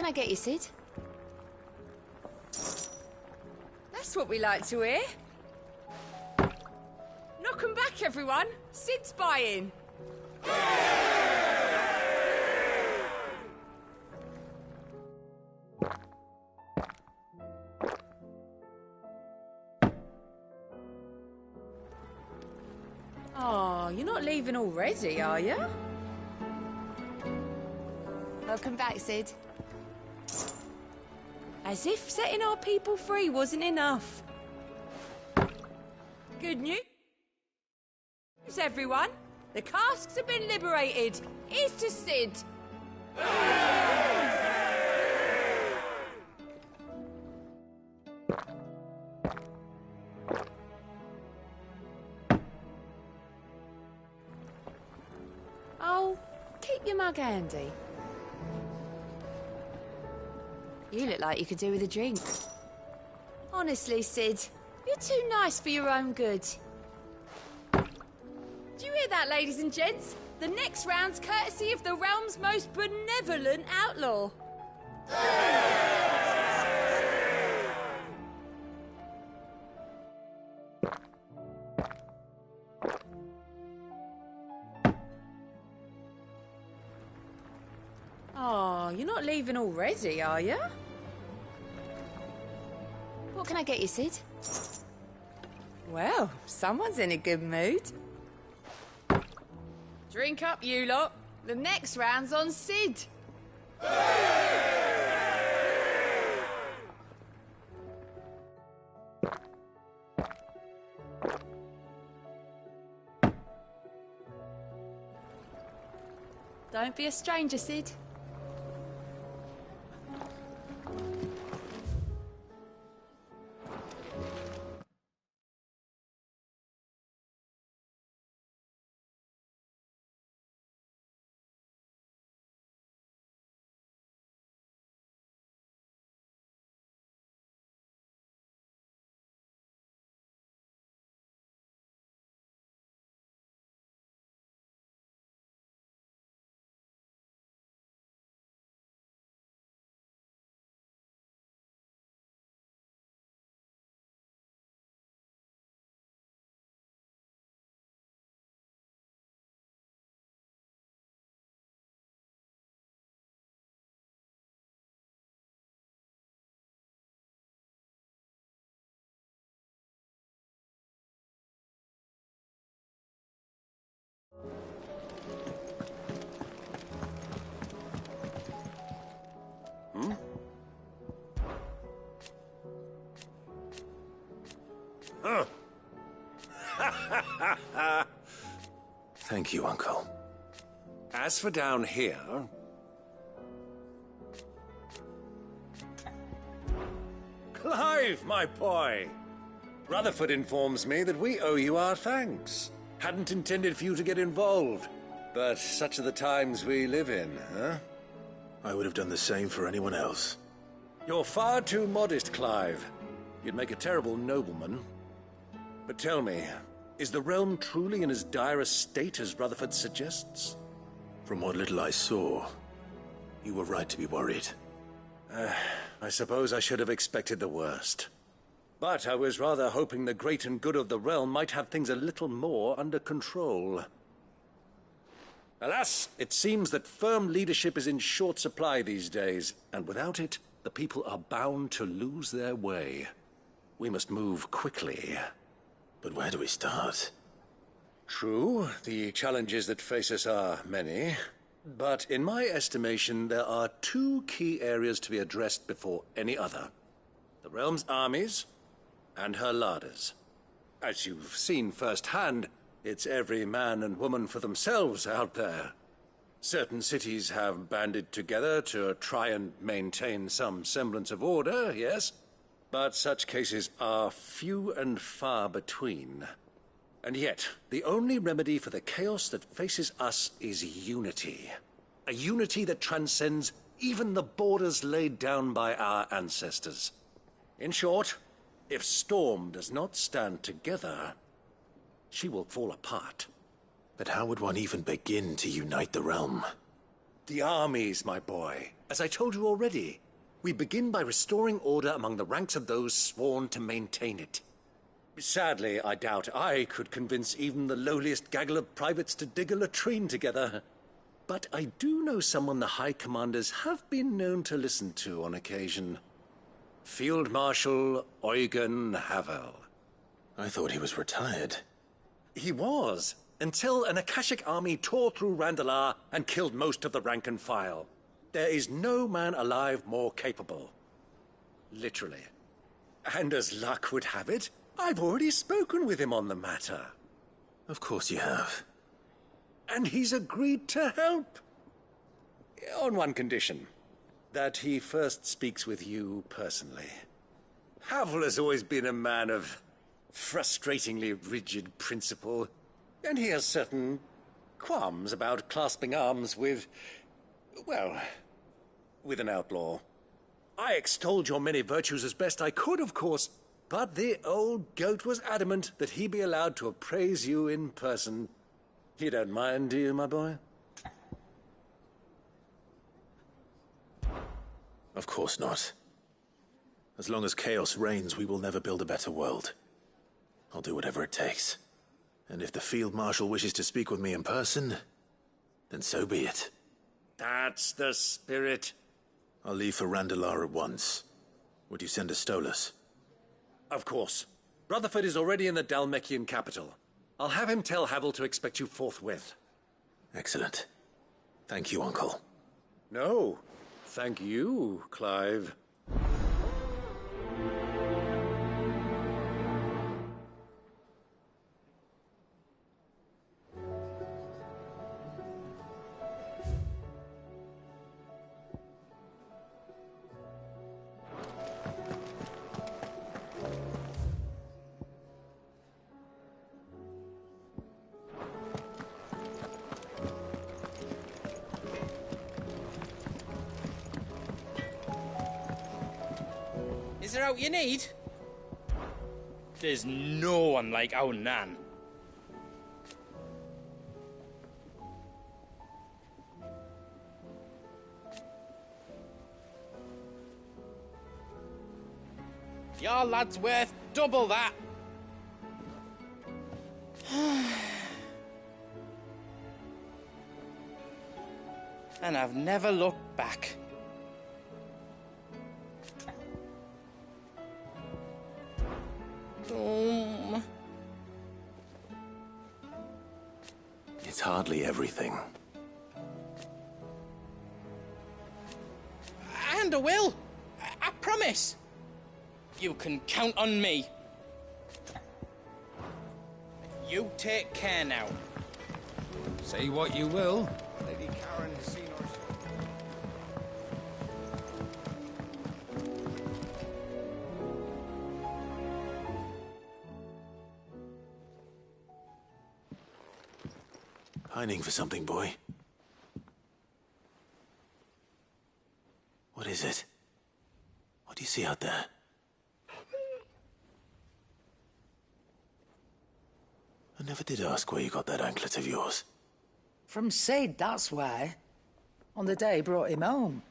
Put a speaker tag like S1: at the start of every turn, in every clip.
S1: I get you, Cid?
S2: That's what we like to hear. Knock 'em back, everyone. Cid's buying. Oh, you're not leaving already, are you?
S1: Welcome back, Cid.
S2: As if setting our people free wasn't enough. Good news, everyone. The casks have been liberated. Here's to Cid. Oh, keep your mug handy.
S1: You look like you could do with a drink.
S2: Honestly, Cid, you're too nice for your own good. Do you hear that, ladies and gents? The next round's courtesy of the realm's most benevolent outlaw. Oh, you're not leaving already, are you?
S1: What can I get you, Cid?
S2: Well, someone's in a good mood. Drink up, you lot. The next round's on Cid. Don't be a stranger, Cid.
S3: Thank you, Uncle. As for down here... Clive, my boy! Rutherford informs me that we owe you our thanks. Hadn't intended for you to get involved, but such are the times we live in, huh?
S4: I would have done the same for anyone else.
S3: You're far too modest, Clive. You'd make a terrible nobleman. But tell me, is the realm truly in as dire a state as Rutherford suggests?
S4: From what little I saw, you were right to be worried.
S3: I suppose I should have expected the worst. But I was rather hoping the great and good of the realm might have things a little more under control. Alas, it seems that firm leadership is in short supply these days, and without it, the people are bound to lose their way. We must move quickly.
S4: But where do we start?
S3: True, the challenges that face us are many. But in my estimation, there are two key areas to be addressed before any other. The realm's armies and her larders. As you've seen firsthand, it's every man and woman for themselves out there. Certain cities have banded together to try and maintain some semblance of order, yes? But such cases are few and far between. And yet, the only remedy for the chaos that faces us is unity. A unity that transcends even the borders laid down by our ancestors. In short, if Storm does not stand together, she will fall apart.
S4: But how would one even begin to unite the realm?
S3: The armies, my boy. As I told you already, we begin by restoring order among the ranks of those sworn to maintain it. Sadly, I doubt I could convince even the lowliest gaggle of privates to dig a latrine together. But I do know someone the High Commanders have been known to listen to on occasion. Field Marshal Eugen Havel.
S4: I thought he was retired.
S3: He was, until an Akashic army tore through Randalar and killed most of the rank and file. There is no man alive more capable. Literally. And as luck would have it, I've already spoken with him on the matter.
S4: Of course you have.
S3: And he's agreed to help. On one condition. That he first speaks with you personally. Havel has always been a man of frustratingly rigid principle. And he has certain qualms about clasping arms with, well, with an outlaw. I extolled your many virtues as best I could, of course, but the old goat was adamant that he be allowed to appraise you in person. You don't mind, do you, my boy?
S4: Of course not. As long as chaos reigns, we will never build a better world. I'll do whatever it takes. And if the Field Marshal wishes to speak with me in person, then so be it.
S3: That's the spirit.
S4: I'll leave for Randalar at once. Would you send a Stolas?
S3: Of course. Rutherford is already in the Dalmekian capital. I'll have him tell Havel to expect you forthwith.
S4: Excellent. Thank you, Uncle.
S3: No, thank you, Clive.
S5: Is there out you need? There's no one like our Nan. Your lad's worth double that. And I've never looked back.
S4: It's hardly everything.
S5: And I will. I promise. You can count on me. You take care now.
S6: Say what you will. Lady Karen has seen her.
S4: Pining for something, boy. What is it? What do you see out there? I never did ask where you got that anklet of yours.
S7: From Sid, that's why. On the day he brought him home.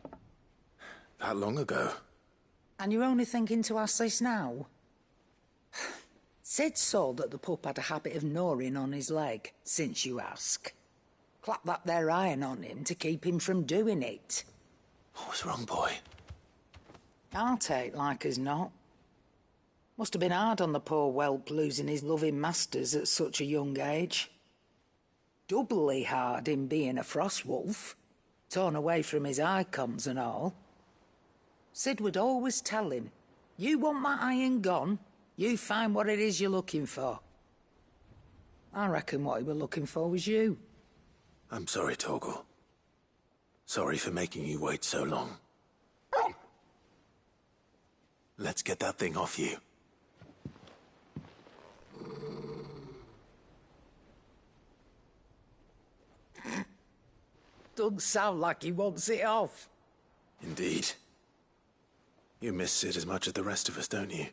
S4: That long ago?
S7: And you're only thinking to ask this now? Sid saw that the pup had a habit of gnawing on his leg, since you ask. Clap that there iron on him to keep him from doing it.
S4: What was wrong, boy?
S7: I'll take like as not. Must have been hard on the poor whelp losing his loving masters at such a young age. Doubly hard in being a frost wolf, torn away from his icons and all. Sid would always tell him, you want that iron gone, you find what it is you're looking for. I reckon what he were looking for was you.
S4: I'm sorry, Torgal. Sorry for making you wait so long. Let's get that thing off you.
S7: Doesn't sound like he wants it off.
S4: Indeed. You miss Sid as much as the rest of us, don't you?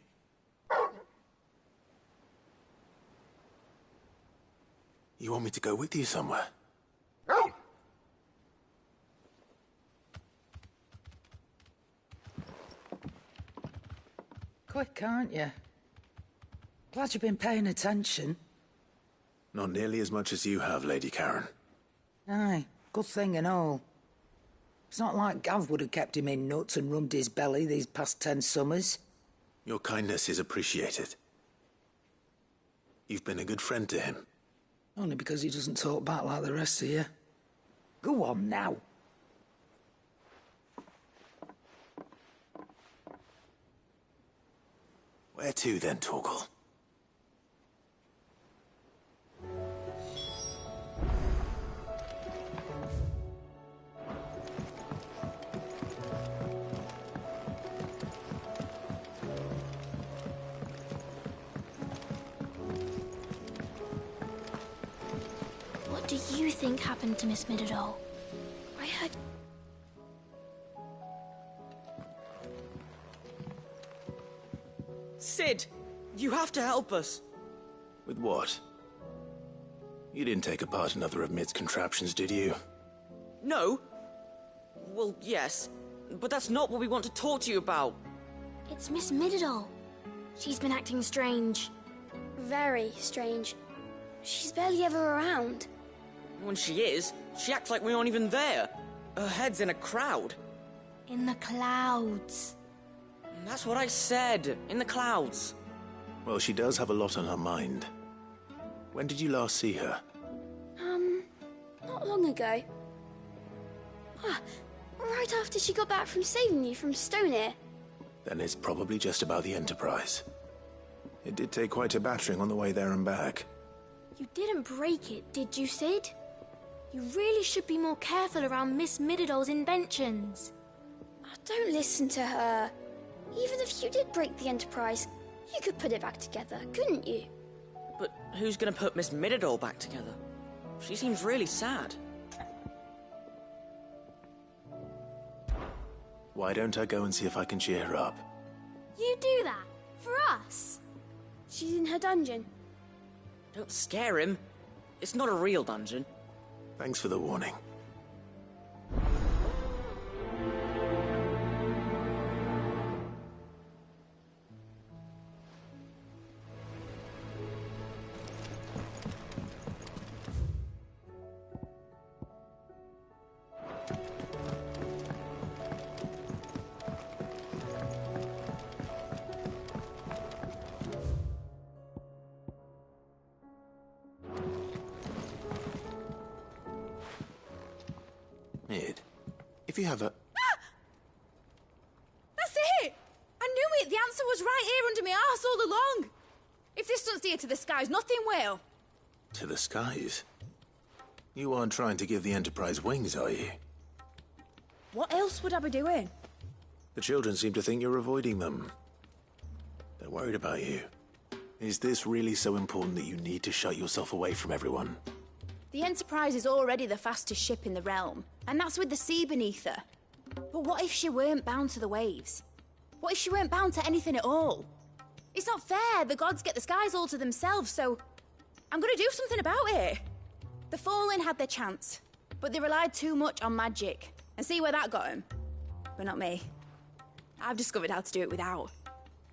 S4: You want me to go with you somewhere?
S7: Quick, aren't you? Glad you've been paying attention.
S4: Not nearly as much as you have, Lady Karen.
S7: Aye, good thing and all. It's not like Gav would have kept him in nuts and rubbed his belly these past 10 summers.
S4: Your kindness is appreciated. You've been a good friend to him.
S7: Only because he doesn't talk back like the rest of you. Go on now.
S4: Where to then, Torgal?
S8: What do you think happened to Miss Midadol? I heard...
S9: Cid, you have to help us.
S4: With what? You didn't take apart another of Mid's contraptions, did you?
S9: No. Well, yes, but that's not what we want to talk to you about.
S8: It's Miss Midadol. She's been acting strange.
S10: Very strange. She's barely ever around.
S9: When she is, she acts like we aren't even there. Her head's in a crowd.
S8: In the clouds.
S9: That's what I said. In the clouds.
S4: Well, she does have a lot on her mind. When did you last see her?
S10: Not long ago. Right after she got back from saving you from Stoneir.
S4: Then it's probably just about the Enterprise. It did take quite a battering on the way there and back.
S8: You didn't break it, did you, Cid? You really should be more careful around Miss Midadol's inventions.
S10: Don't listen to her. Even if you did break the Enterprise, you could put it back together, couldn't you?
S9: But who's gonna put Miss Midadol back together? She seems really sad.
S4: Why don't I go and see if I can cheer her up?
S8: You do that? For us?
S10: She's in her dungeon.
S9: Don't scare him. It's not a real dungeon.
S4: Thanks for the warning. Mid, if you have a...
S2: That's it! I knew it! The answer was right here under my arse all along! If this doesn't steer to the skies, nothing will.
S4: To the skies? You aren't trying to give the Enterprise wings, are you?
S2: What else would I be doing?
S4: The children seem to think you're avoiding them. They're worried about you. Is this really so important that you need to shut yourself away from everyone?
S2: The Enterprise is already the fastest ship in the realm, and that's with the sea beneath her. But what if she weren't bound to the waves? What if she weren't bound to anything at all? It's not fair. The gods get the skies all to themselves, so I'm gonna do something about it. The Fallen had their chance, but they relied too much on magic. And see where that got them? But not me. I've discovered how to do it without.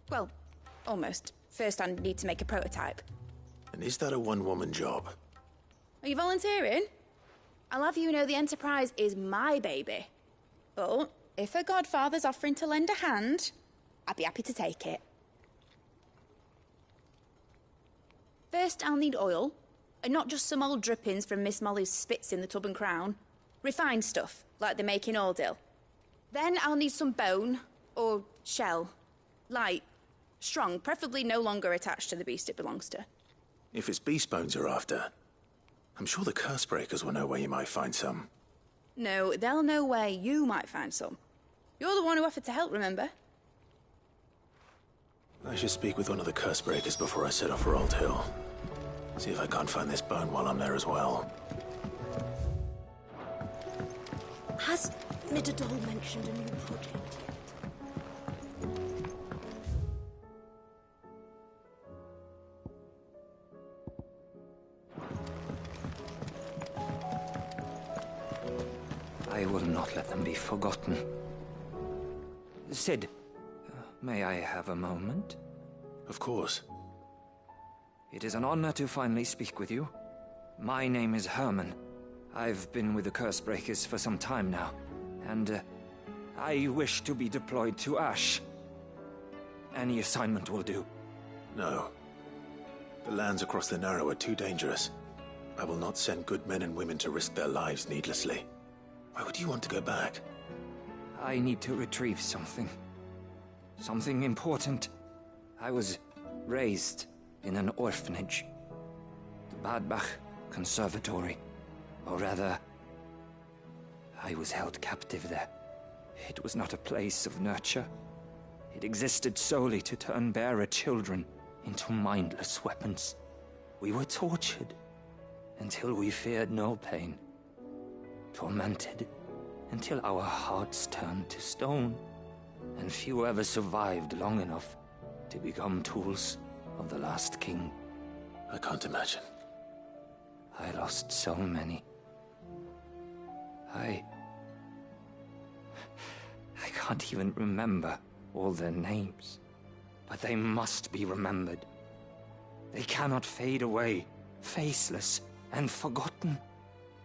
S2: Well, almost. First, I need to make a prototype.
S4: And is that a one-woman job?
S2: Are you volunteering? I'll have you know the Enterprise is my baby. But if her godfather's offering to lend a hand, I'd be happy to take it. First, I'll need oil, and not just some old drippings from Miss Molly's spits in the Tub and Crown. Refined stuff, like they make in Ordil. Then I'll need some bone, or shell. Light, strong, preferably no longer attached to the beast it belongs to.
S4: If it's beast bones you're after, I'm sure the Cursebreakers will know where you might find some.
S2: No, they'll know where you might find some. You're the one who offered to help, remember?
S4: I should speak with one of the Cursebreakers before I set off for Old Hill. See if I can't find this bone while I'm there as well.
S8: Has Midadol mentioned a new project
S11: I will not let them be forgotten. Cid, May I have a moment?
S4: Of course.
S11: It is an honor to finally speak with you. My name is Herman. I've been with the Cursebreakers for some time now, and I wish to be deployed to Ash. Any assignment will do.
S4: No. The lands across the Narrow are too dangerous. I will not send good men and women to risk their lives needlessly. Why would you want to go back?
S11: I need to retrieve something. Something important. I was raised in an orphanage. The Badbach Conservatory. Or rather, I was held captive there. It was not a place of nurture. It existed solely to turn bearer children into mindless weapons. We were tortured until we feared no pain. Tormented until our hearts turned to stone. And few ever survived long enough to become tools of the last king.
S4: I can't imagine.
S11: I lost so many. I can't even remember all their names. But they must be remembered. They cannot fade away, faceless and forgotten.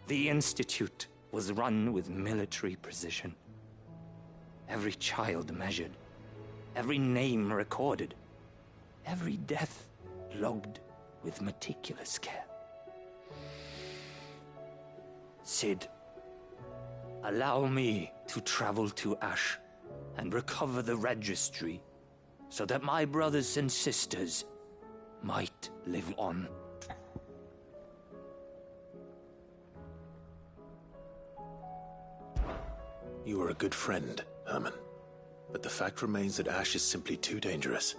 S11: The Institute was run with military precision. Every child measured, every name recorded, every death logged with meticulous care. Cid, allow me to travel to Ash and recover the registry so that my brothers and sisters might live on.
S4: You are a good friend, Herman. But the fact remains that Ash is simply too dangerous.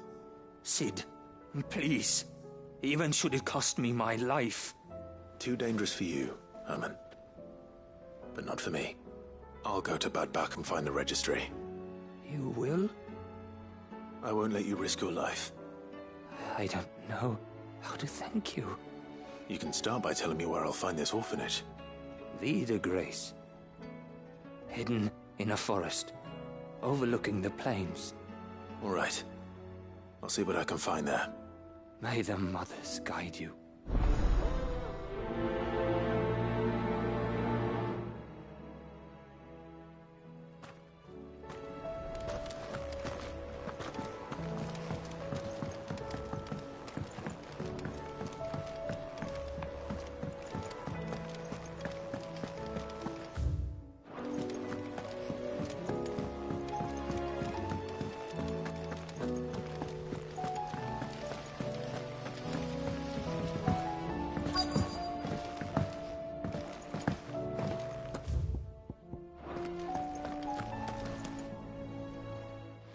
S11: Cid, please. Even should it cost me my life.
S4: Too dangerous for you, Herman. But not for me. I'll go to Badbach and find the registry.
S11: You will?
S4: I won't let you risk your life.
S11: I don't know how to thank you.
S4: You can start by telling me where I'll find this orphanage.
S11: Vie de Grace. Hidden in a forest, overlooking the plains.
S4: All right. I'll see what I can find there.
S11: May the mothers guide you.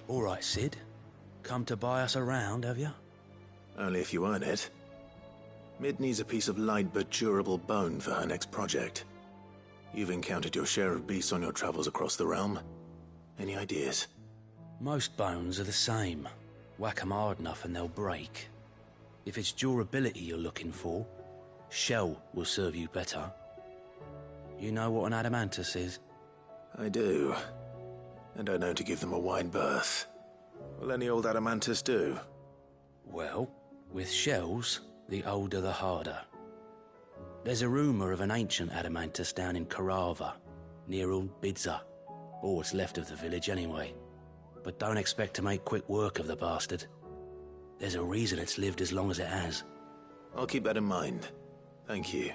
S12: All right, Cid. Come to buy us around, have you?
S4: Only if you earn it. Mid needs a piece of light but durable bone for her next project. You've encountered your share of beasts on your travels across the realm. Any ideas?
S12: Most bones are the same. Whack 'em hard enough and they'll break. If it's durability you're looking for, shell will serve you better. You know what an adamantus is?
S4: I do. And I know to give them a wide berth. Will any old adamantus do?
S12: Well, with shells, the older the harder. There's a rumour of an ancient adamantus down in Karava, near Old Bidza, or what's left of the village anyway. But don't expect to make quick work of the bastard. There's a reason it's lived as long as it has.
S4: I'll keep that in mind. Thank you.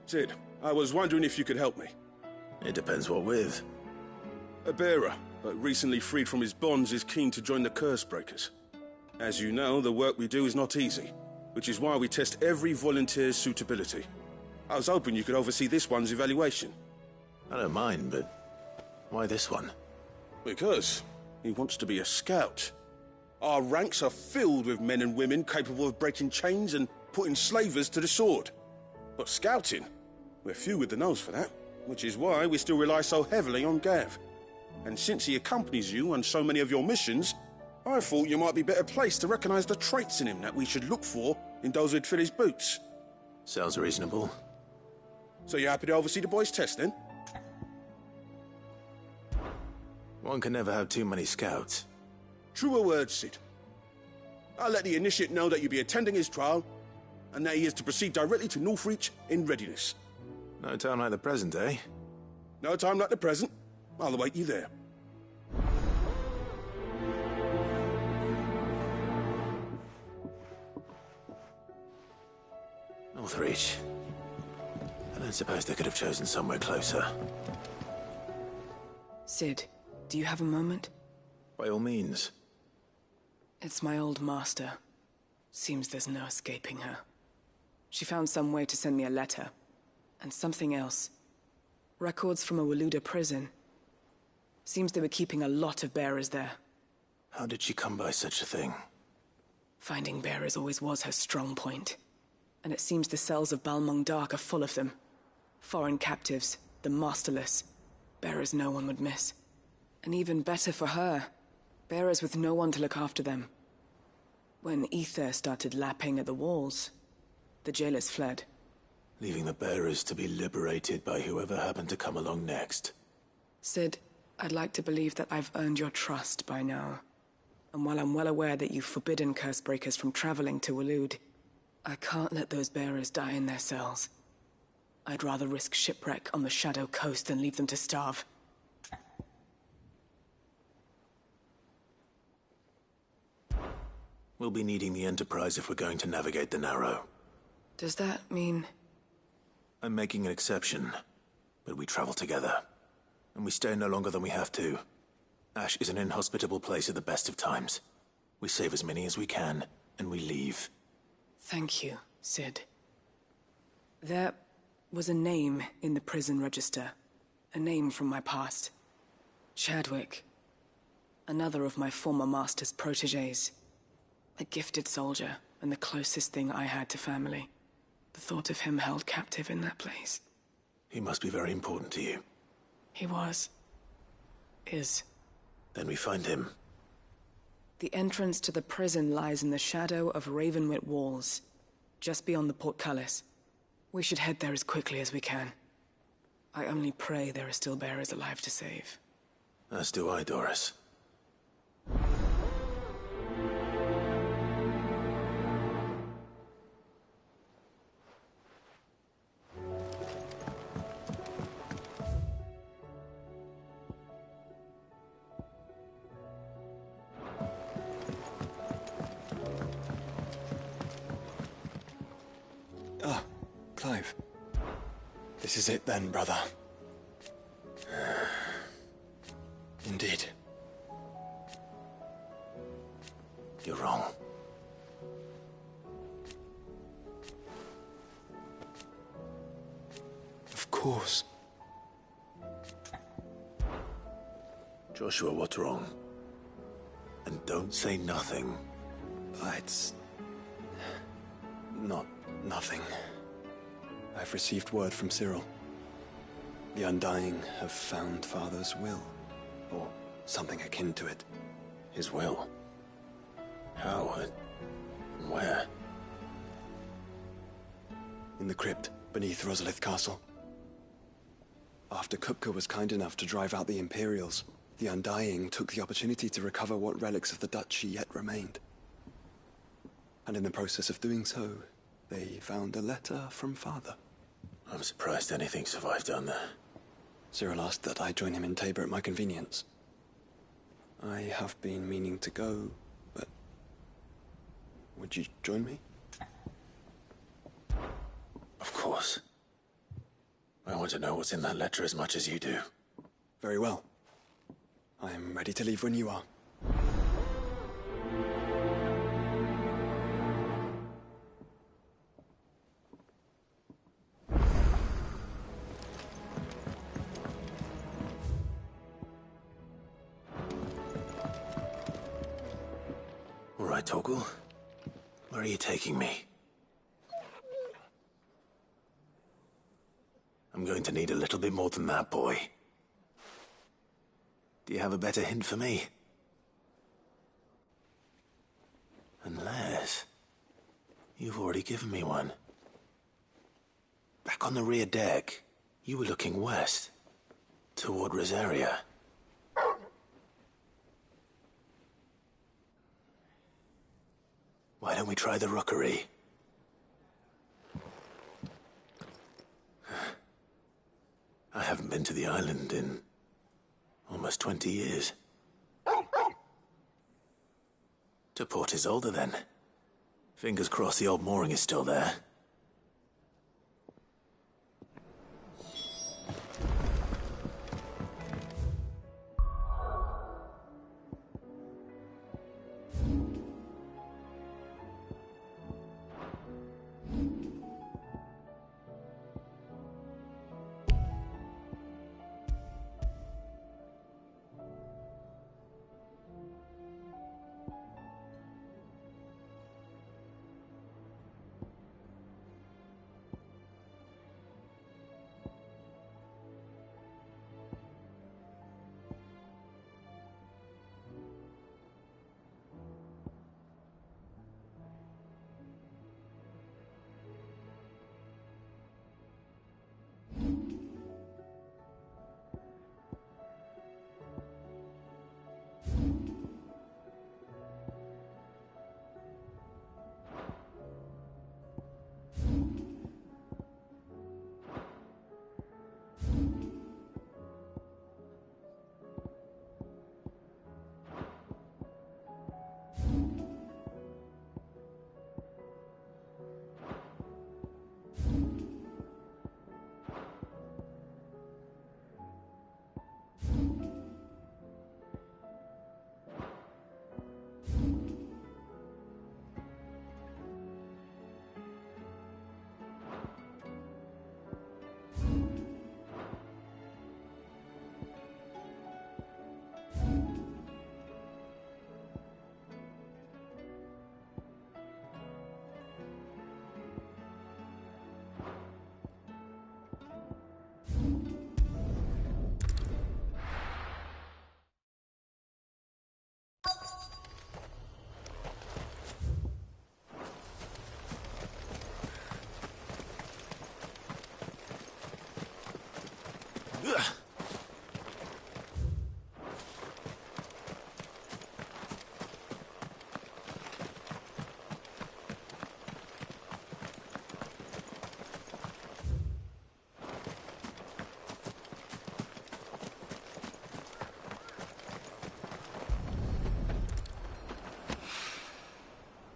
S13: Cid, I was wondering if you could help me.
S4: It depends what with.
S13: A bearer, but recently freed from his bonds, is keen to join the Cursebreakers. As you know, the work we do is not easy, which is why we test every volunteer's suitability. I was hoping you could oversee this one's evaluation.
S4: I don't mind, but why this one?
S13: Because he wants to be a scout. Our ranks are filled with men and women capable of breaking chains and putting slavers to the sword. But scouting? We're few with the nose for that. which is why we still rely so heavily on Gav. And since he accompanies you on so many of your missions, I thought you might be better placed to recognize the traits in him that we should look for in those who'd fill his boots.
S4: Sounds reasonable.
S13: So you're happy to oversee the boys' test, then?
S4: One can never have too many scouts.
S13: Truer words, Cid. I'll let the initiate know that you'll be attending his trial, and that he is to proceed directly to Northreach in readiness.
S4: No time like the present, eh?
S13: No time like the present. I'll await you there.
S4: Northreach. I don't suppose they could have chosen somewhere closer.
S14: Cid, do you have a moment?
S4: By all means.
S14: It's my old master. Seems there's no escaping her. She found some way to send me a letter. And something else. Records from a Waluda prison. Seems they were keeping a lot of bearers there.
S4: How did she come by such a thing?
S14: Finding bearers always was her strong point. And it seems the cells of Balmung Dark are full of them. Foreign captives, the masterless. Bearers no one would miss. And even better for her, bearers with no one to look after them. When Ether started lapping at the walls, the jailers fled.
S4: Leaving the bearers to be liberated by whoever happened to come along next.
S14: Cid, I'd like to believe that I've earned your trust by now. And while I'm well aware that you've forbidden Cursebreakers from traveling to Waloed, I can't let those bearers die in their cells. I'd rather risk shipwreck on the Shadow Coast than leave them to starve.
S4: We'll be needing the Enterprise if we're going to navigate the Narrow.
S14: Does that mean...
S4: I'm making an exception, but we travel together. And we stay no longer than we have to. Ash is an inhospitable place at the best of times. We save as many as we can, and we leave.
S14: Thank you, Cid. There was a name in the prison register. A name from my past. Chadwick. Another of my former master's protégés. A gifted soldier, and the closest thing I had to family. The thought of him held captive in that place.
S4: He must be very important to you.
S14: He was. Is.
S4: Then we find him.
S14: The entrance to the prison lies in the shadow of Ravenwit Walls, just beyond the portcullis. We should head there as quickly as we can. I only pray there are still bearers alive to save.
S4: As do I, Doris.
S15: Clive. This is it then, brother. Indeed.
S4: You're wrong.
S15: Of course.
S4: Joshua, what's wrong? And don't say nothing.
S15: It's... not nothing. I've received word from Cyril. The Undying have found Father's will, or something akin to it.
S4: His will? How? Where?
S15: In the crypt beneath Rosalith Castle. After Kupka was kind enough to drive out the Imperials, the Undying took the opportunity to recover what relics of the Duchy yet remained. And in the process of doing so, they found a letter from Father.
S4: I'm surprised anything survived down there.
S15: Cyril asked that I join him in Tabor at my convenience. I have been meaning to go, but... would you join me?
S4: Of course. I want to know what's in that letter as much as you do.
S15: Very well. I am ready to leave when you are.
S4: All right, Torgal. Where are you taking me? I'm going to need a little bit more than that, boy. Do you have a better hint for me? Unless... you've already given me one. Back on the rear deck, you were looking west, toward Rosaria. Why don't we try the rookery? I haven't been to the island in almost 20 years. To Port Isolde, then. Fingers crossed the old mooring is still there.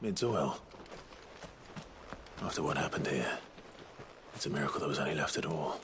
S4: Midsoil. After what happened here, it's a miracle there was any left at all.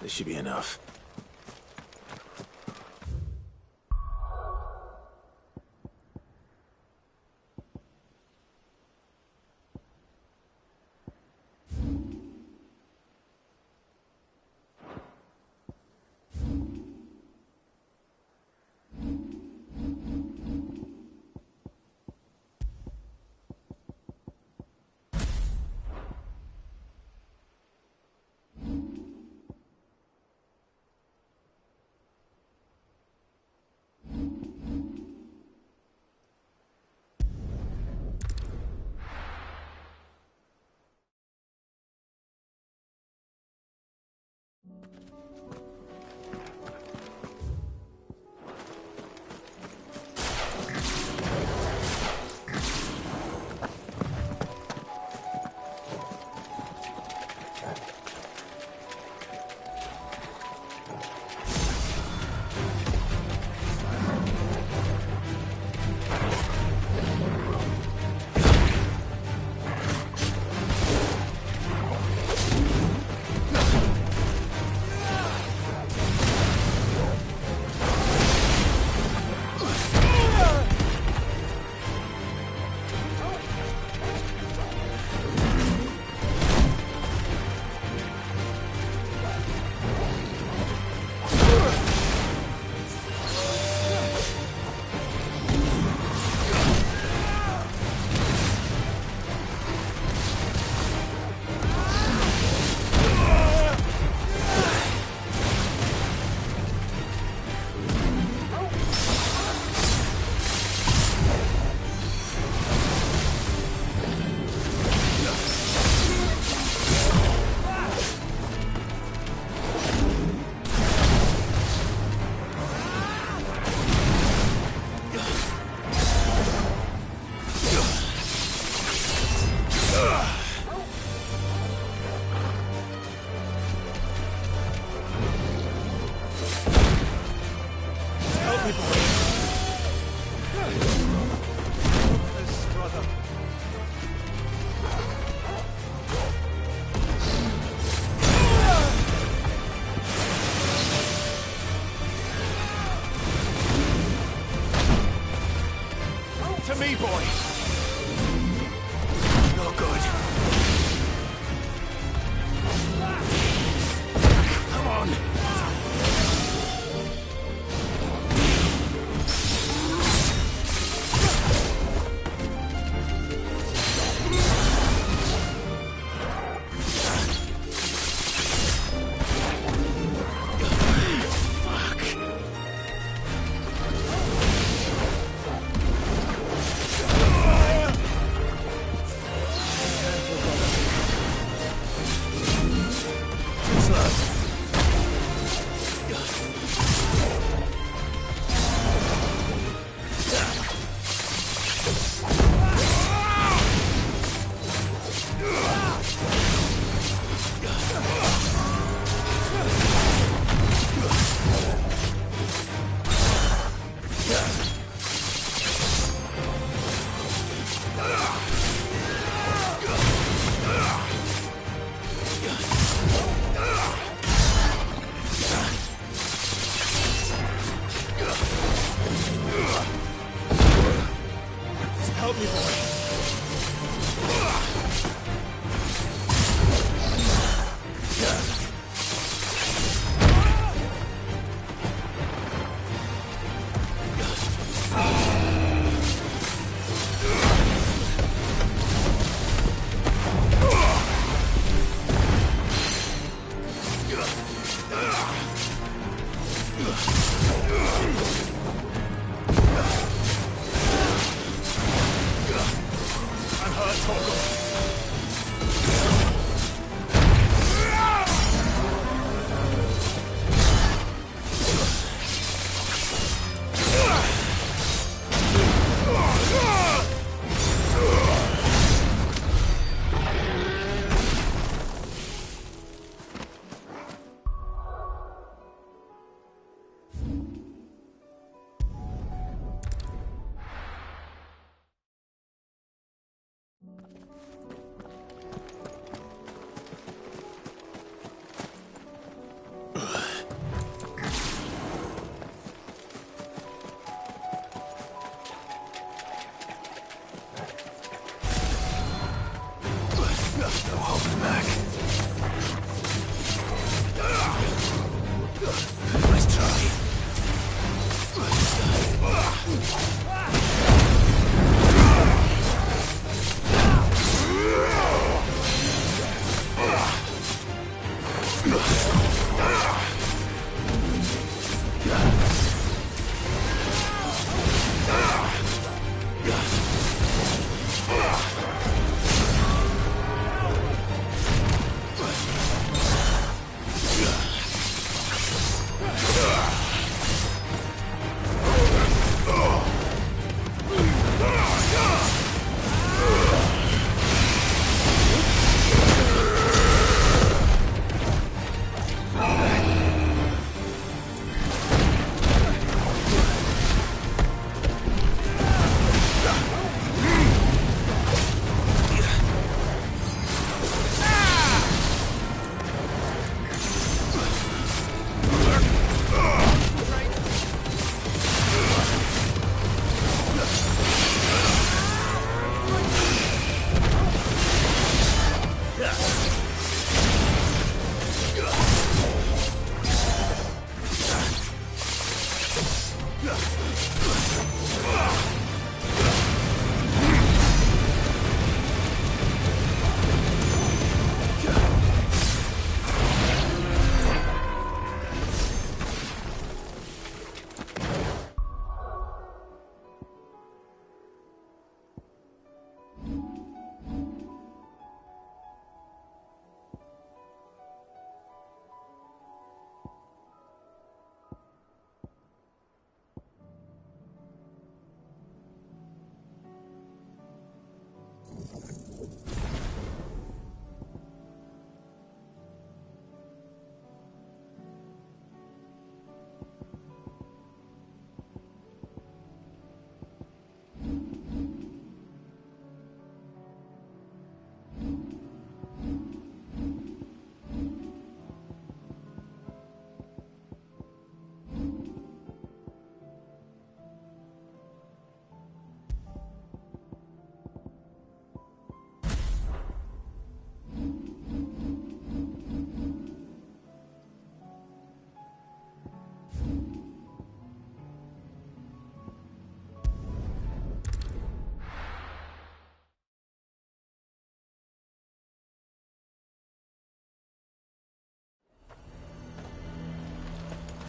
S4: This should be enough. To me, boy! No good. Come on! Help me, boy.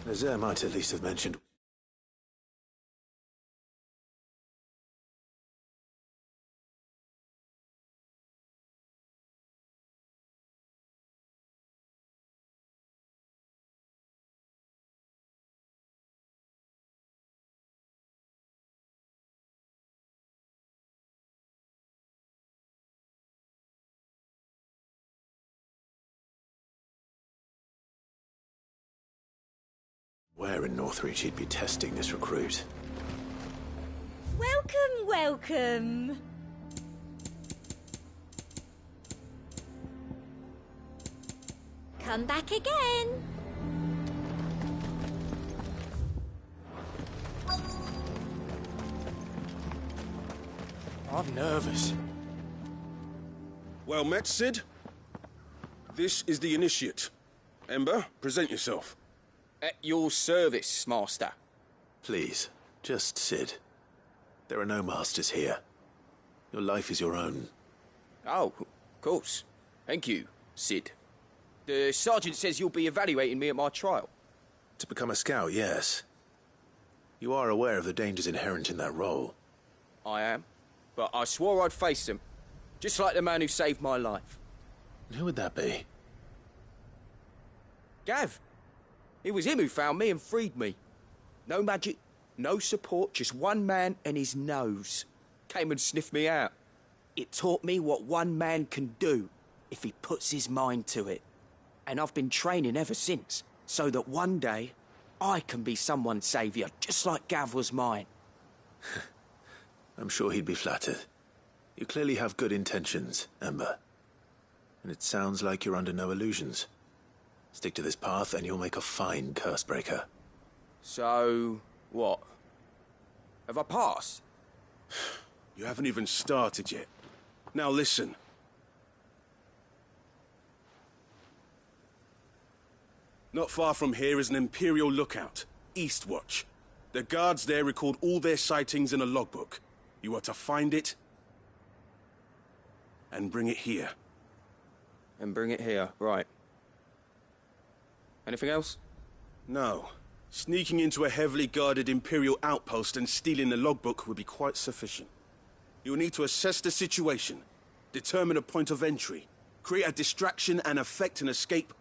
S4: Nazaire might at least have mentioned... Where in Northreach he'd be testing this recruit.
S16: Welcome, welcome. Come back again.
S4: I'm nervous.
S13: Well met, Cid. This is the Initiate. Ember, present yourself.
S5: At your service, Master.
S4: Please, just Cid. There are no masters here. Your life is your own.
S5: Oh, of course. Thank you, Cid. The Sergeant says you'll be evaluating me at my trial.
S4: To become a scout, yes. You are aware of the dangers inherent in that role.
S5: I am. But I swore I'd face them. Just like the man who saved my life.
S4: And who would that be?
S5: Gav. It was him who found me and freed me. No magic, no support, just one man and his nose. Came and sniffed me out. It taught me what one man can do if he puts his mind to it. And I've been training ever since, so that one day I can be someone's saviour, just like Gav was mine.
S4: I'm sure he'd be flattered. You clearly have good intentions, Ember. And it sounds like you're under no illusions. Stick to this path and you'll make a fine Cursebreaker.
S5: So, what? Have I passed?
S13: You haven't even started yet. Now listen. Not far from here is an Imperial lookout, Eastwatch. The guards there record all their sightings in a logbook. You are to find it and bring it here.
S5: And bring it here, right. Anything else?
S13: No. Sneaking into a heavily guarded Imperial outpost and stealing the logbook would be quite sufficient. You'll need to assess the situation, determine a point of entry, create a distraction and effect an escape,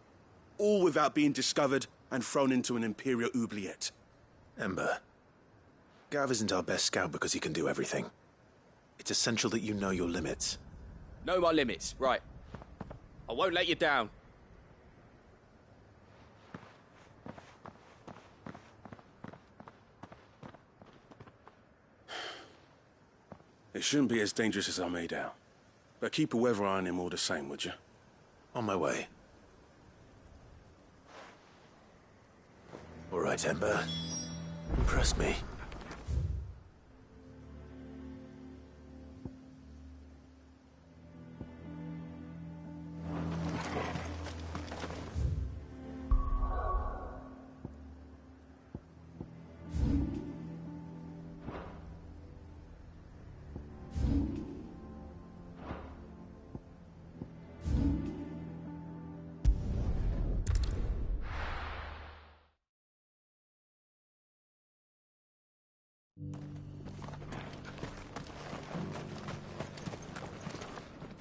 S13: all without being discovered and thrown into an Imperial oubliette.
S4: Ember, Gav isn't our best scout because he can do everything. It's essential that you know your limits.
S5: Know my limits, right. I won't let you down.
S13: It shouldn't be as dangerous as I made out. But keep a weather eye on him all the same, would you?
S4: On my way. All right, Ember. Impress me.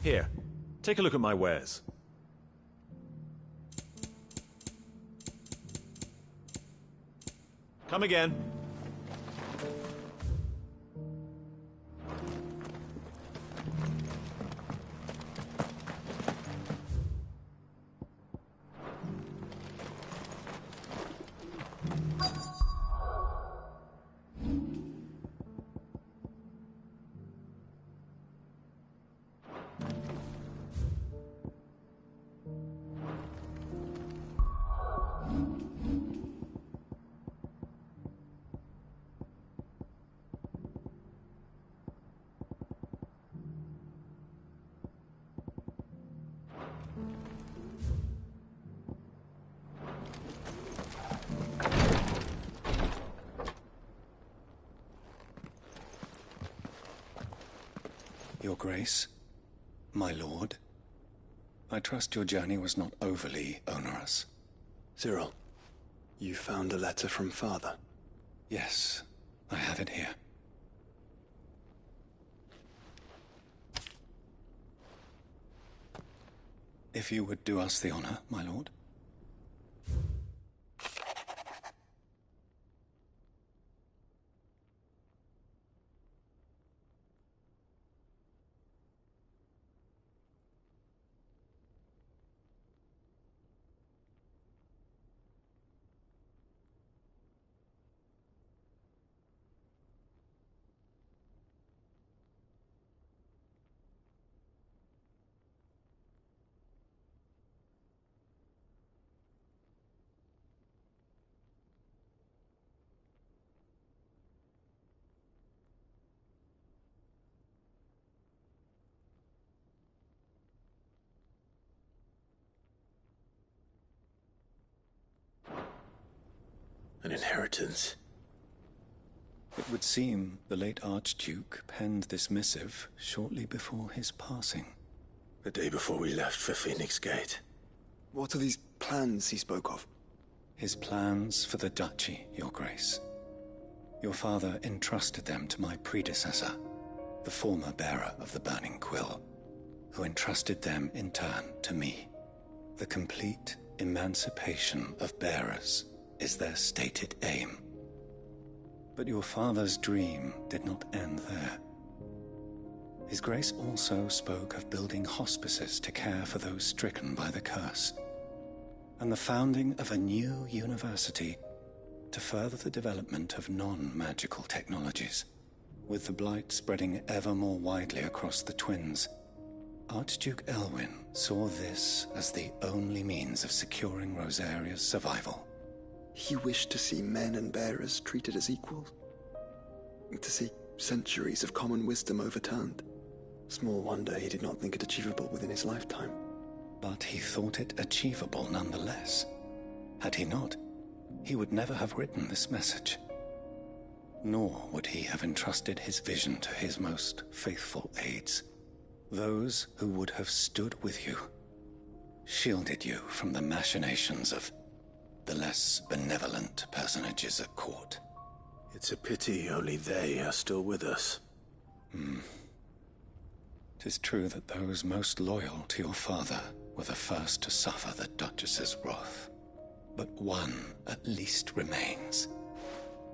S17: Here, take a look at my wares. Come again.
S18: Your Grace, my lord, I trust your journey was not overly onerous.
S15: Cyril, you found a letter from Father?
S18: Yes, I have it here. If you would do us the honor, my lord.
S4: An inheritance.
S18: It would seem the late Archduke penned this missive shortly before his passing.
S4: The day before we left for Phoenix Gate.
S15: What are these plans he spoke of?
S18: His plans for the duchy, Your Grace. Your father entrusted them to my predecessor, the former bearer of the Burning Quill, who entrusted them in turn to me. The complete emancipation of bearers is their stated aim. But your father's dream did not end there. His Grace also spoke of building hospices to care for those stricken by the curse, and the founding of a new university to further the development of non-magical technologies. With the blight spreading ever more widely across the Twins, Archduke Elwyn saw this as the only means of securing Rosaria's survival.
S15: He wished to see men and bearers treated as equals. To see centuries of common wisdom overturned. Small wonder he did not think it achievable within his lifetime.
S18: But he thought it achievable nonetheless. Had he not, he would never have written this message. Nor would he have entrusted his vision to his most faithful aides. Those who would have stood with you, shielded you from the machinations of the less benevolent personages at court.
S4: It's a pity only they are still with us.
S18: 'Tis true that those most loyal to your father were the first to suffer the Duchess's wrath. But one at least remains,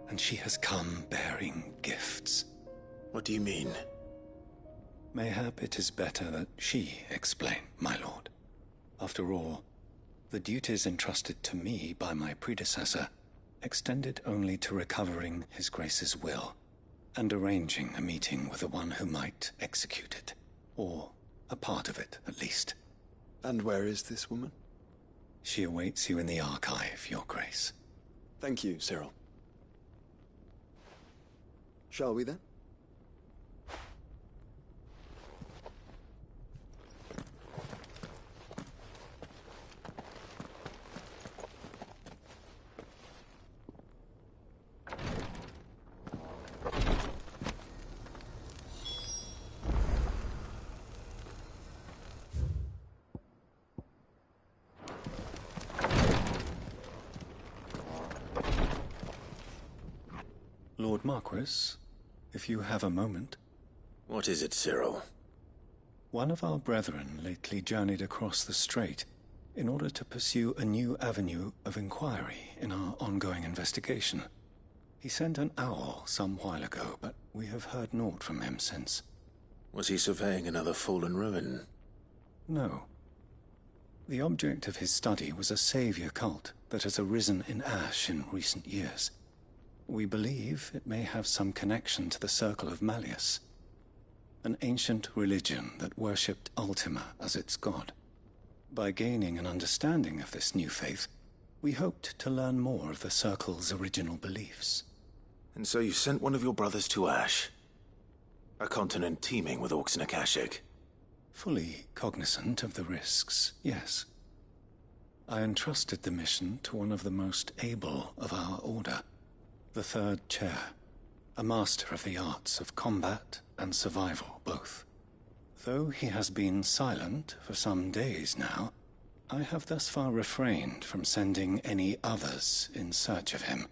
S18: and she has come bearing gifts.
S4: What do you mean?
S18: Mayhap it is better that she explain, my lord. After all, the duties entrusted to me by my predecessor extended only to recovering His Grace's will and arranging a meeting with the one who might execute it, or a part of it, at least.
S15: And where is this woman?
S18: She awaits you in the archive, Your Grace.
S15: Thank you, Cyril. Shall we then?
S18: Lord Marquis, if you have a moment.
S4: What is it, Cyril?
S18: One of our brethren lately journeyed across the strait in order to pursue a new avenue of inquiry in our ongoing investigation. He sent an owl some while ago, but we have heard naught from him since.
S4: Was he surveying another fallen ruin?
S18: No. The object of his study was a savior cult that has arisen in Ash in recent years. We believe it may have some connection to the Circle of Malleus, an ancient religion that worshipped Ultima as its god. By gaining an understanding of this new faith, we hoped to learn more of the Circle's original beliefs.
S4: And so you sent one of your brothers to Ash? A continent teeming with orcs and Akashic?
S18: Fully cognizant of the risks, yes. I entrusted the mission to one of the most able of our order, the Third Chair, a master of the arts of combat and survival both. Though he has been silent for some days now, I have thus far refrained from sending any others in search of him,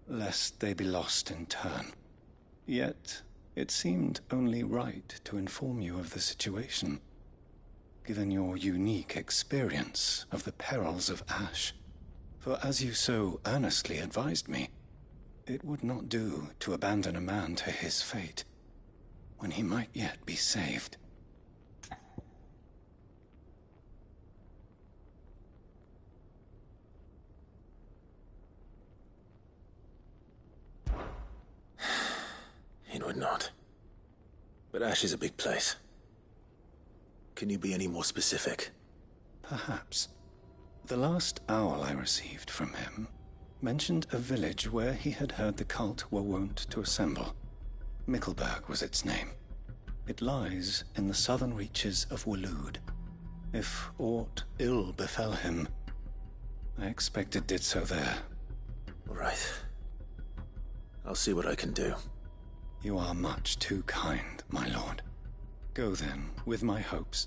S18: lest they be lost in turn. Yet, it seemed only right to inform you of the situation, given your unique experience of the perils of Ash. For as you so earnestly advised me, it would not do to abandon a man to his fate, when he might yet be saved.
S4: It would not. But Ash is a big place. Can you be any more specific?
S18: Perhaps. The last owl I received from him mentioned a village where he had heard the cult were wont to assemble. Mickleburg was its name. It lies in the southern reaches of Waloed. If aught ill befell him, I expect it did so there.
S4: Right. I'll see what I can do.
S18: You are much too kind, my lord. Go then, with my hopes,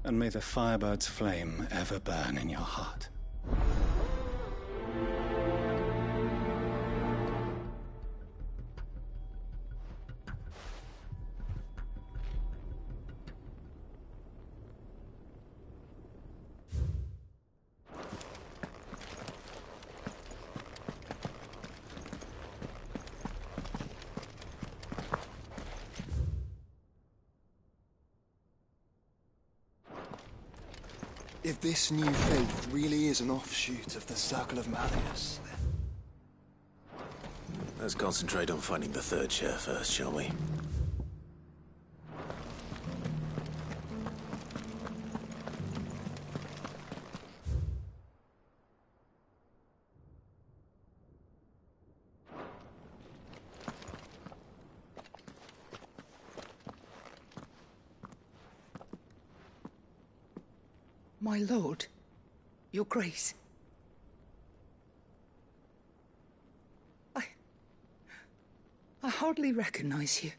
S18: and may the Firebird's flame ever burn in your heart.
S15: If this new faith really is an offshoot of the Circle of Malleus, then...
S4: Let's concentrate on finding the third chair first, shall we?
S7: My lord, your grace. I hardly recognize you.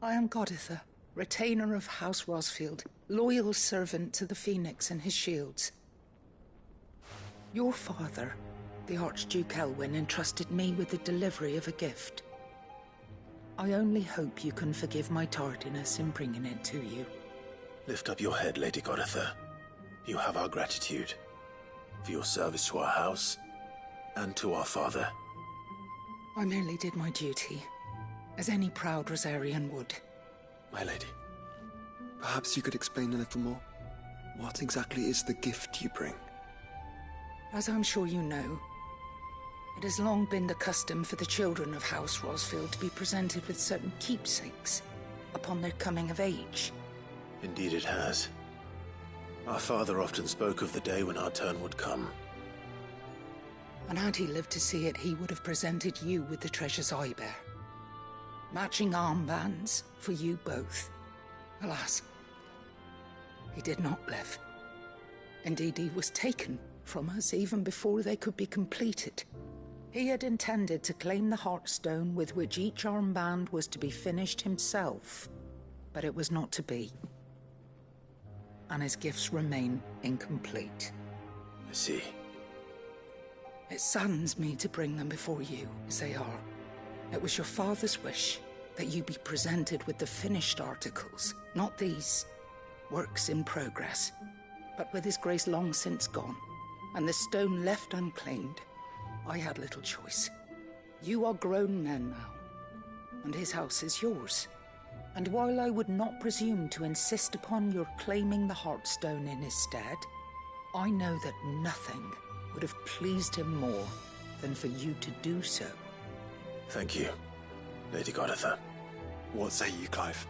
S7: I am Goditha, retainer of House Rosfield, loyal servant to the Phoenix and his shields. Your father, the Archduke Elwyn, entrusted me with the delivery of a gift. I only hope you can forgive my tardiness in bringing it to you.
S4: Lift up your head, Lady Goditha. You have our gratitude for your service to our house and to our father.
S7: I merely did my duty, as any proud Rosarian would.
S15: My lady, perhaps you could explain a little more? What exactly is the gift you bring?
S7: As I'm sure you know, it has long been the custom for the children of House Rosfield to be presented with certain keepsakes upon their coming of age.
S4: Indeed it has. Our father often spoke of the day when our turn would come.
S7: And had he lived to see it, he would have presented you with the treasures I bear. Matching armbands for you both. Alas, he did not live. Indeed, he was taken from us even before they could be completed. He had intended to claim the Heartstone with which each armband was to be finished himself, but it was not to be. And his gifts remain incomplete.
S4: I see.
S7: It saddens me to bring them before you, as they are. It was your father's wish that you be presented with the finished articles, not these, works in progress. But with his grace long since gone, and the stone left unclaimed, I had little choice. You are grown men now, and his house is yours. And while I would not presume to insist upon your claiming the Heartstone in his stead, I know that nothing would have pleased him more than for you to do so.
S4: Thank you, Lady Goditha.
S15: What say you, Clive?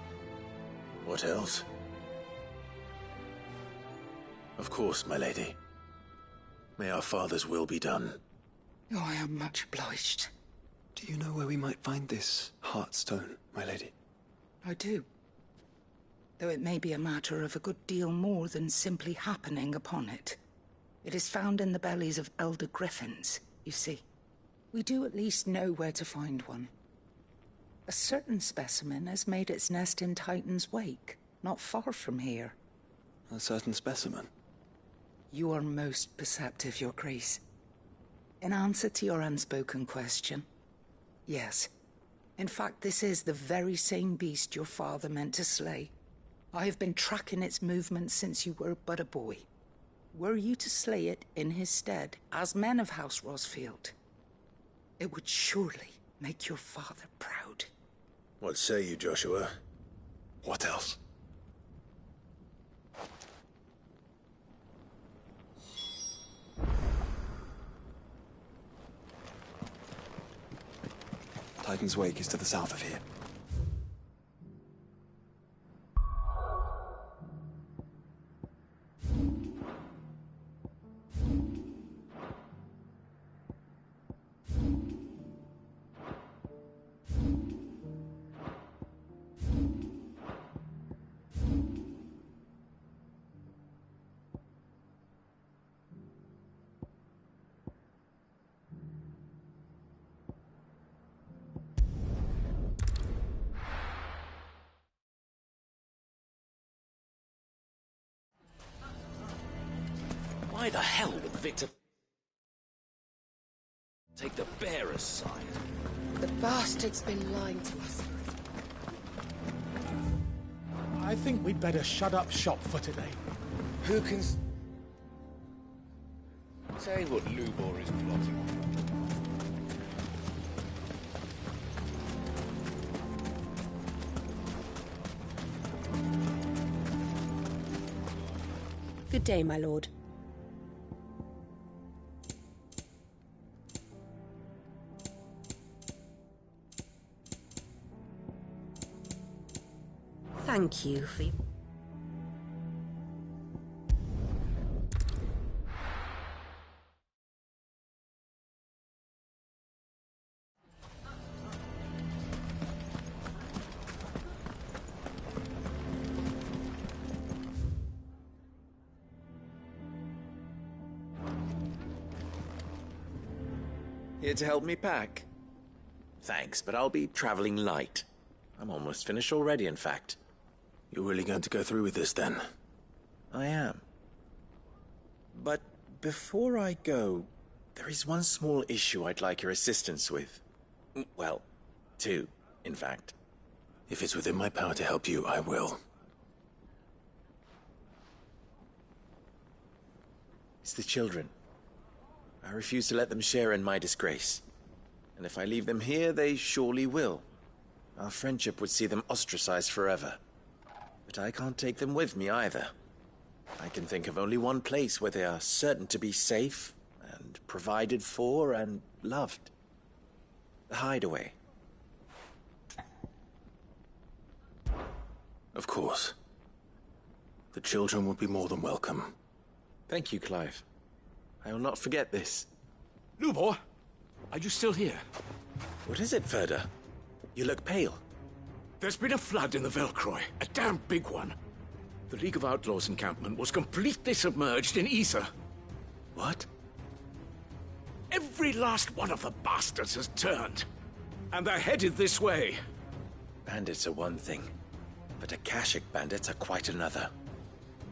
S4: What else? Of course, my lady. May our father's will be done.
S7: Oh, I am much obliged.
S15: Do you know where we might find this Heartstone, my lady?
S7: I do. Though it may be a matter of a good deal more than simply happening upon it. It is found in the bellies of elder griffins, you see. We do at least know where to find one. A certain specimen has made its nest in Titan's Wake, not far from here.
S15: A certain specimen?
S7: You are most perceptive, Your Grace. In answer to your unspoken question, yes. In fact, this is the very same beast your father meant to slay. I have been tracking its movements since you were but a boy. Were you to slay it in his stead, as men of House Rosfield, it would surely make your father proud.
S4: What say you, Joshua?
S15: What else? Titan's Wake is to the south of here.
S19: Why the hell would Victor take the bearer's side?
S20: The bastard's been lying to us.
S21: I think we'd better shut up shop for today.
S19: Who can say what Lubor is plotting?
S20: Good day, my lord. Thank you for...
S19: Here to help me pack? Thanks, but I'll be traveling light. I'm almost finished already, in fact.
S4: You're really going to go through with this, then?
S19: I am. But before I go, there is one small issue I'd like your assistance with. Well, two, in fact.
S4: If it's within my power to help you, I will.
S19: It's the children. I refuse to let them share in my disgrace. And if I leave them here, they surely will. Our friendship would see them ostracized forever. But I can't take them with me either. I can think of only one place where they are certain to be safe and provided for and loved. The Hideaway.
S4: Of course. The children would be more than welcome.
S19: Thank you, Clive. I will not forget this.
S22: Lubor, are you still here?
S19: What is it, Ferda? You look pale.
S22: There's been a flood in the Velcroy, a damn big one. The League of Outlaws encampment was completely submerged in ether.
S19: What?
S22: Every last one of the bastards has turned. And they're headed this way.
S19: Bandits are one thing, but Akashic bandits are quite another.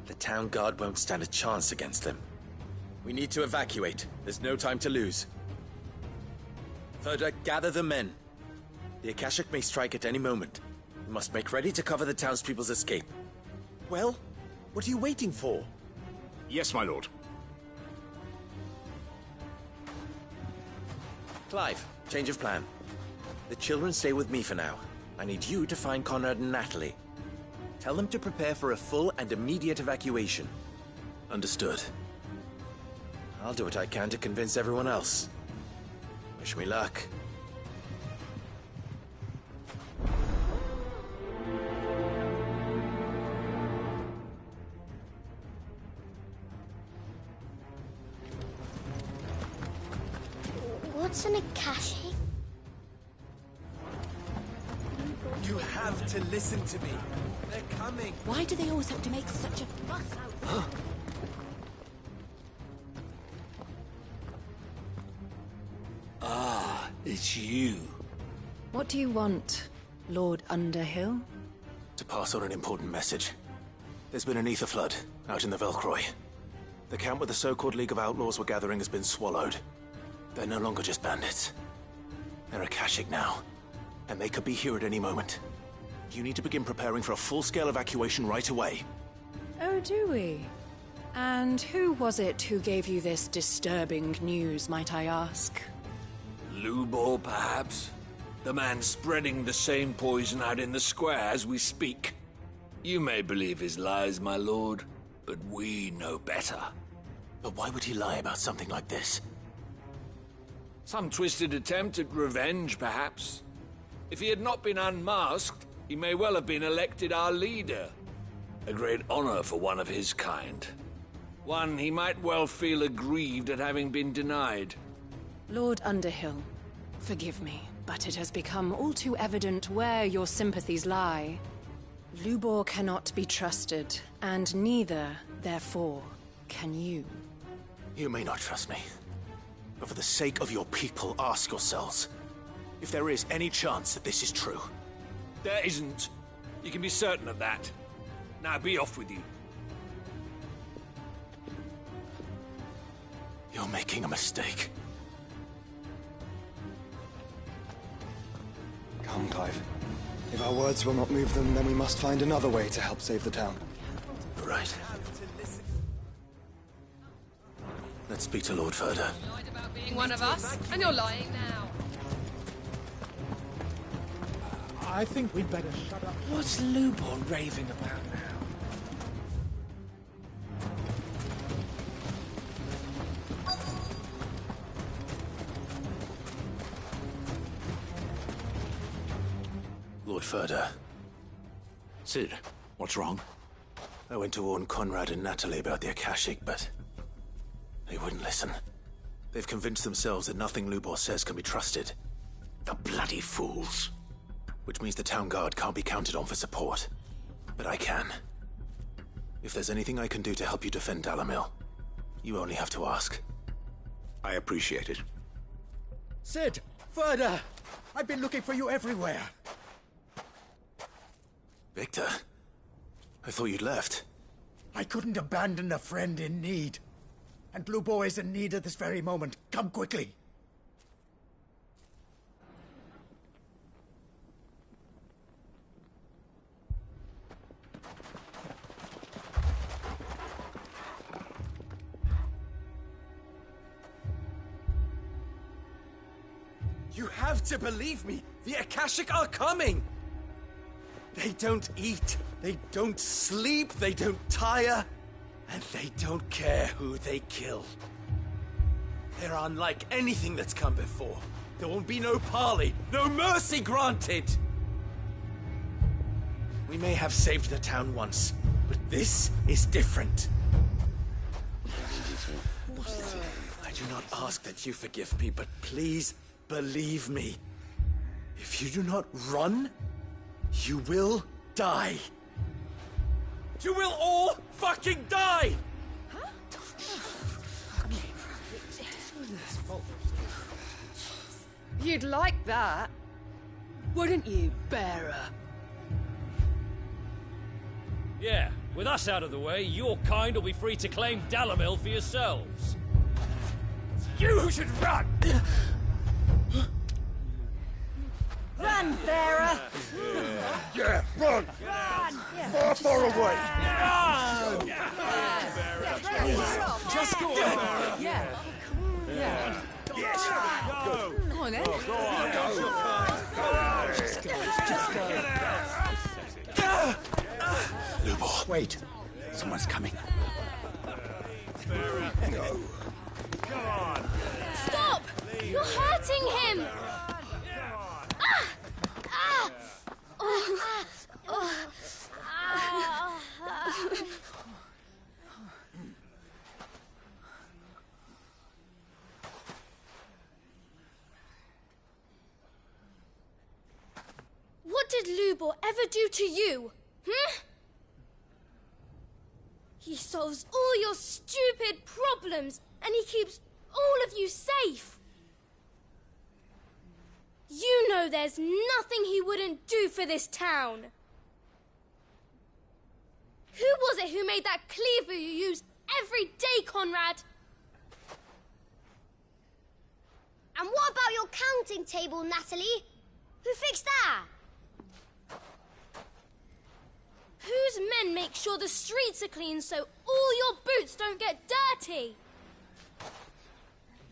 S19: The town guard won't stand a chance against them. We need to evacuate. There's no time to lose. Ferda, gather the men. The Akashic may strike at any moment. We must make ready to cover the townspeople's escape. Well, what are you waiting for?
S22: Yes, my lord.
S19: Clive, change of plan. The children stay with me for now. I need you to find Conrad and Natalie. Tell them to prepare for a full and immediate evacuation.
S4: Understood.
S19: I'll do what I can to convince everyone else. Wish me luck.
S10: What's an Akashic?
S19: You have to listen to me. They're coming.
S1: Why do they always have to make such a fuss out?
S19: Ah, it's you.
S1: What do you want?
S3: Lord Underhill?
S4: To pass on an important message. There's been an ether flood out in the Velcroy. The camp where the so-called League of Outlaws were gathering has been swallowed. They're no longer just bandits. They're Akashic now, and they could be here at any moment. You need to begin preparing for a full-scale evacuation right away.
S3: Oh, do we? And who was it who gave you this disturbing news, might I ask?
S22: Lubor, perhaps? The man spreading the same poison out in the square as we speak. You may believe his lies, my lord, but we know better.
S4: But why would he lie about something like this?
S22: Some twisted attempt at revenge, perhaps. If he had not been unmasked, he may well have been elected our leader. A great honor for one of his kind. One he might well feel aggrieved at having been denied.
S3: Lord Underhill, forgive me, but it has become all too evident where your sympathies lie. Lubor cannot be trusted, and neither, therefore, can you.
S4: You may not trust me, but for the sake of your people, ask yourselves if there is any chance that this is true.
S22: There isn't. You can be certain of that. Now be off with you.
S4: You're making a mistake.
S15: Come, Clive. If our words will not move them, then we must find another way to help save the town.
S4: Right. Let's speak to Lord Ferda.
S6: Lied about being one of us, and you're lying now.
S21: I think we'd better shut up.
S22: What's Lubor raving about now?
S4: Lord Ferda.
S22: Cid, what's wrong?
S4: I went to warn Conrad and Natalie about the Akashic, but they wouldn't listen. They've convinced themselves that nothing Lubor says can be trusted.
S22: The bloody fools.
S4: Which means the town guard can't be counted on for support. But I can. If there's anything I can do to help you defend Dalamil, you only have to ask.
S22: I appreciate it.
S21: Cid! Ferda! I've been looking for you everywhere.
S4: Victor? I thought you'd left.
S21: I couldn't abandon a friend in need. And Lubor is in need at this very moment. Come quickly.
S5: You have to believe me. The Akashic are coming. They don't eat, they don't sleep, they don't tire, and they don't care who they kill. They're unlike anything that's come before. There won't be no parley, no mercy granted. We may have saved the town once, but this is different. I do not ask that you forgive me, but please believe me. If you do not run, you will die. You will all fucking die!
S6: You'd like that, wouldn't you, bearer?
S23: Yeah, with us out of the way, your kind will be free to claim Dalamil for yourselves.
S6: You should run!
S16: Run, bearer!
S6: Yeah, run!
S16: Run!
S6: Far, far away!
S16: Run!
S6: Just go on!
S16: Yeah.
S6: Yeah.
S16: Yes.
S6: Go!
S16: Come on, then.
S6: Go on! Go!
S16: Just go.
S4: Lubor.
S22: Wait. Someone's coming.
S6: Go. Come on!
S8: Stop! You're hurting him! What did Lubor ever do to you? He solves all your stupid problems, and he keeps all of you safe. You know there's nothing he wouldn't do for this town. Who was it who made that cleaver you use every day, Conrad?
S2: And what about your counting table, Natalie? Who fixed that?
S8: Whose men make sure the streets are clean so all your boots don't get dirty?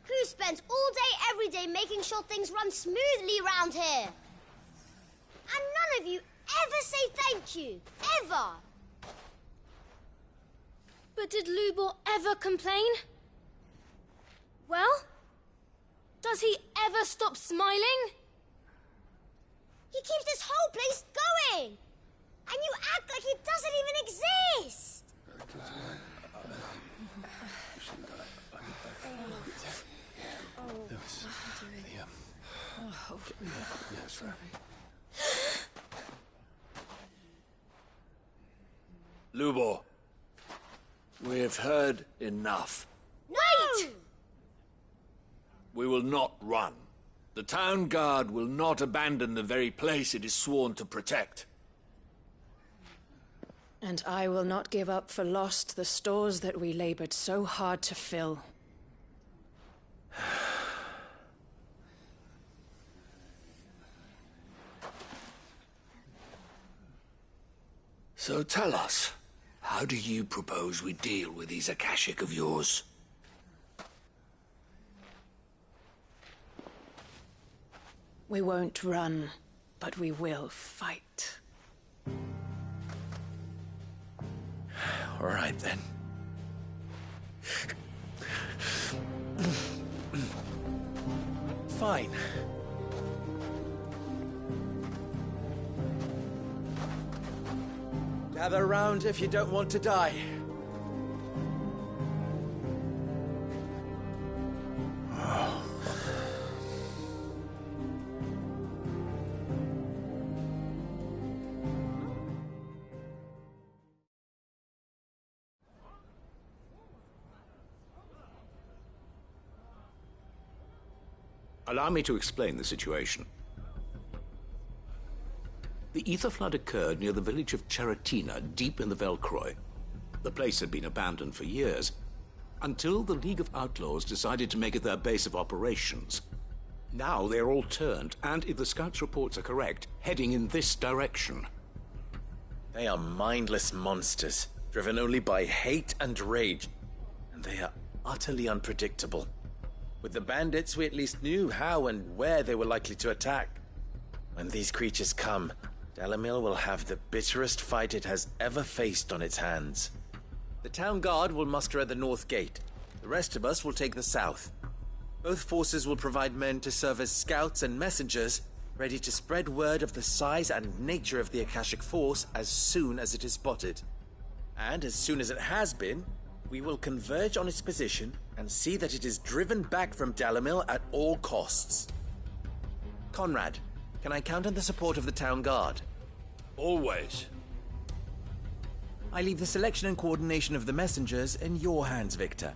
S2: Who spends all day every day making sure things run smoothly round here? And none of you ever say thank you. Ever.
S8: But did Lubor ever complain? Well, does he ever stop smiling?
S2: He keeps this whole place going. And you act like it doesn't even exist.
S22: Lubor, we have heard enough.
S8: Wait!
S22: We will not run. The town guard will not abandon the very place it is sworn to protect.
S3: And I will not give up for lost the stores that we labored so hard to fill.
S22: So tell us, how do you propose we deal with these Akashic of yours?
S3: We won't run, but we will fight.
S19: All right, then. Fine. Gather round if you don't want to die.
S9: Allow me to explain the situation. The ether flood occurred near the village of Cheratina, deep in the Velcroy. The place had been abandoned for years, until the League of Outlaws decided to make it their base of operations. Now they're all turned, and if the scouts' reports are correct, heading in this direction.
S19: They are mindless monsters, driven only by hate and rage. And they are utterly unpredictable. With the bandits, we at least knew how and where they were likely to attack. When these creatures come, Dalimil will have the bitterest fight it has ever faced on its hands. The town guard will muster at the north gate. The rest of us will take the south. Both forces will provide men to serve as scouts and messengers, ready to spread word of the size and nature of the Akashic force as soon as it is spotted. And as soon as it has been, we will converge on its position and see that it is driven back from Dalimil at all costs. Conrad, can I count on the support of the town guard?
S22: Always.
S19: I leave the selection and coordination of the messengers in your hands, Victor.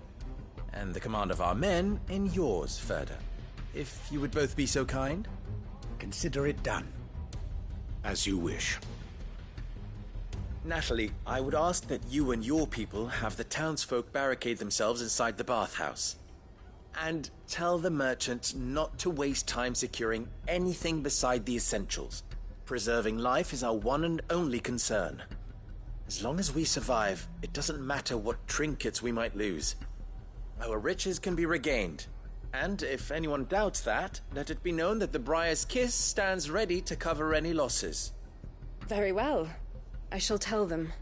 S19: And the command of our men in yours, Ferda. If you would both be so kind.
S21: Consider it done.
S9: As you wish.
S19: Natalie, I would ask that you and your people have the townsfolk barricade themselves inside the bathhouse. And tell the merchant not to waste time securing anything beside the essentials. Preserving life is our one and only concern. As long as we survive, it doesn't matter what trinkets we might lose. Our riches can be regained. And if anyone doubts that, let it be known that the Briar's Kiss stands ready to cover any losses.
S3: Very well. I shall tell them.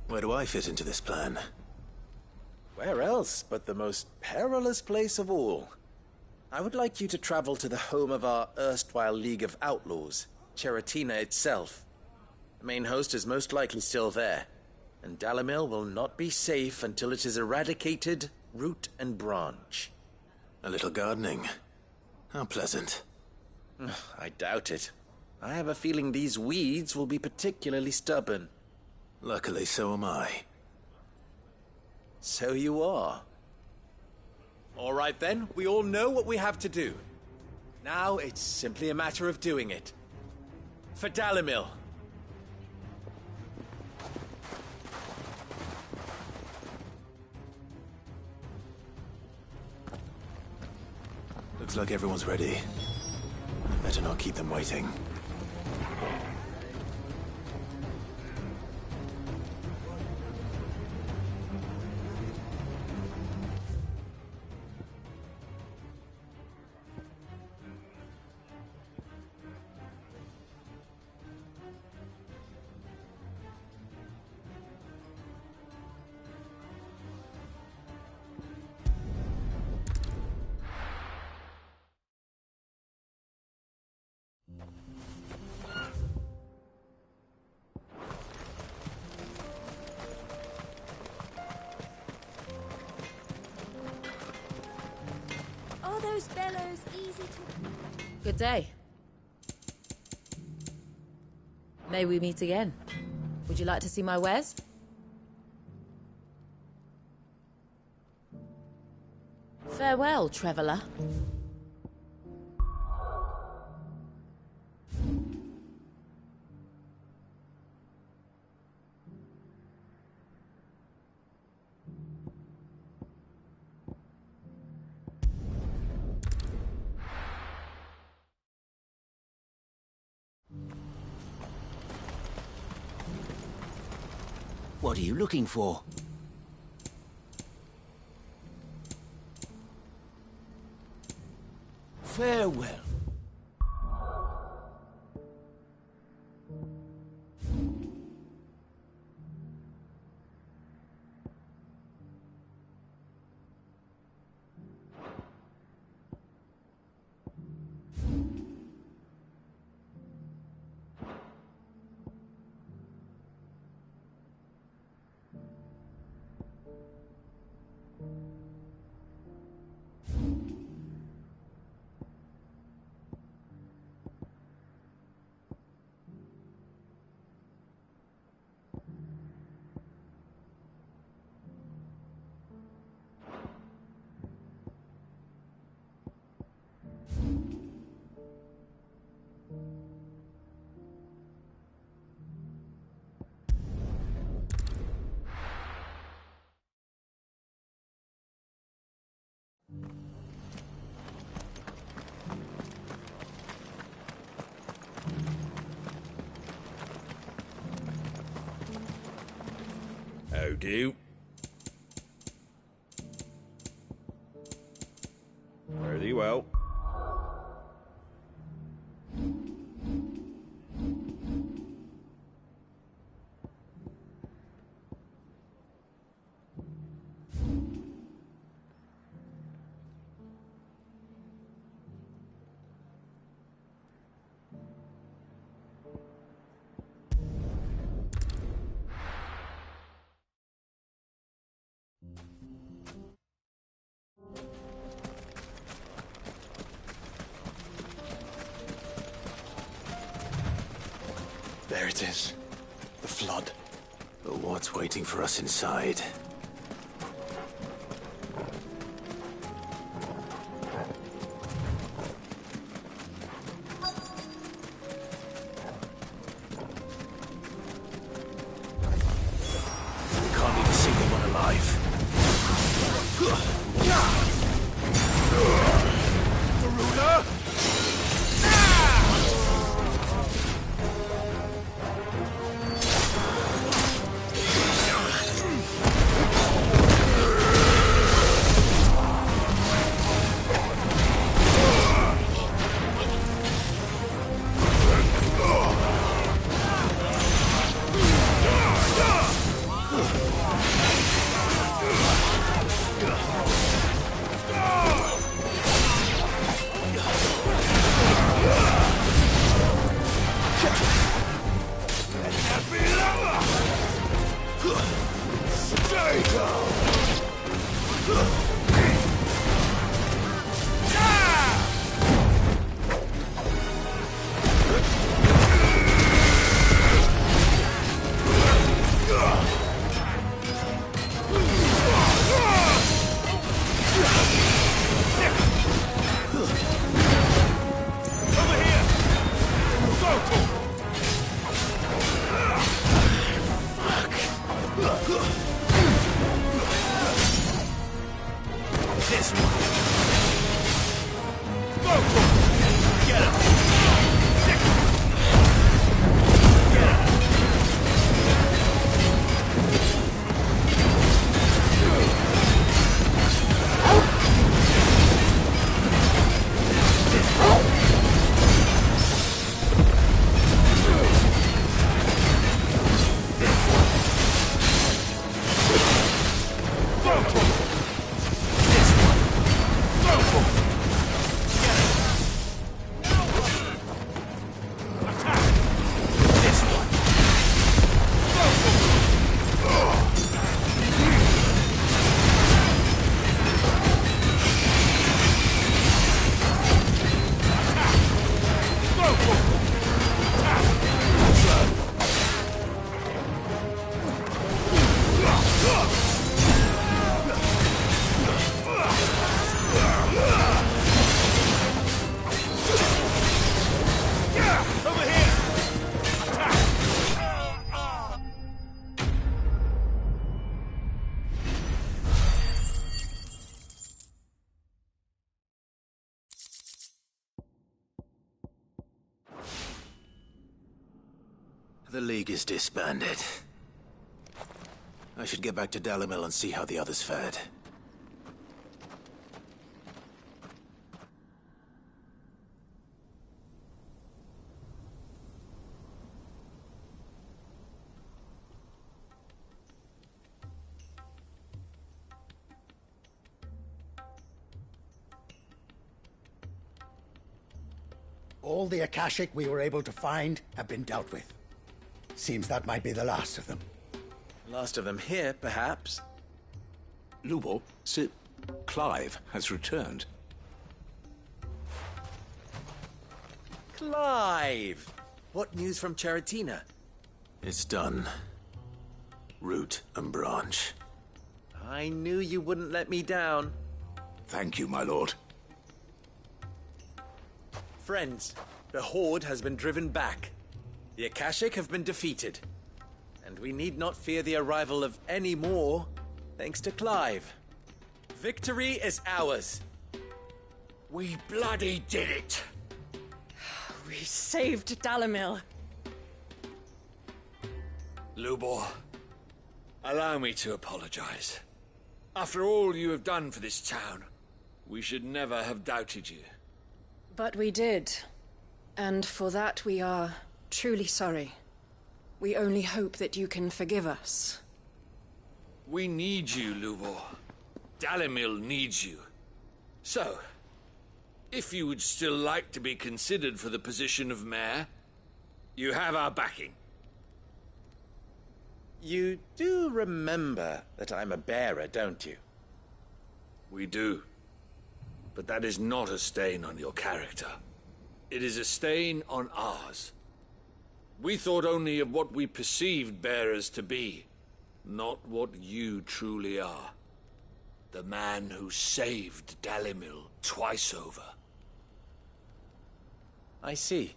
S4: Where do I fit into this plan?
S19: Where else but the most perilous place of all? I would like you to travel to the home of our erstwhile League of Outlaws, Cheratina itself. The main host is most likely still there, and Dalimil will not be safe until it is eradicated, root and branch.
S4: A little gardening. How pleasant.
S19: I doubt it. I have a feeling these weeds will be particularly stubborn.
S4: Luckily, so am I.
S19: So you are. All right then, we all know what we have to do. Now it's simply a matter of doing it. For Dalimil.
S4: Looks like everyone's ready. Better not keep them waiting.
S1: Are those bellows easy to...
S11: Good day. May we meet again? Would you like to see my wares? Farewell, traveller.
S12: What are you looking for? Farewell.
S22: How do? Fare thee well.
S15: There it is. The flood.
S4: But what's waiting for us inside? We can't leave a single one alive.
S16: Daruna! This one. Go for it. Get him.
S4: The League is disbanded. I should get back to Dalimil and see how the others fared.
S21: All the Akashic we were able to find have been dealt with. Seems that might be the last of them.
S19: Last of them here, perhaps.
S9: Lubor, Sir Clive has returned.
S19: Clive! What news from Charatina?
S4: It's done. Root and branch.
S19: I knew you wouldn't let me down.
S9: Thank you, my lord.
S19: Friends, the Horde has been driven back. The Akashic have been defeated. And we need not fear the arrival of any more, thanks to Clive. Victory is ours.
S22: We bloody did it!
S3: We saved Dalimil.
S22: Lubor, allow me to apologize. After all you have done for this town, we should never have doubted you.
S3: But we did. And for that we are truly sorry. We only hope that you can forgive us.
S22: We need you, Lubor. Dalimil needs you. So, if you would still like to be considered for the position of mayor, you have our backing.
S19: You do remember that I'm a bearer, don't you?
S22: We do. But that is not a stain on your character. It is a stain on ours. We thought only of what we perceived bearers to be, not what you truly are. The man who saved Dalimil twice over.
S19: I see.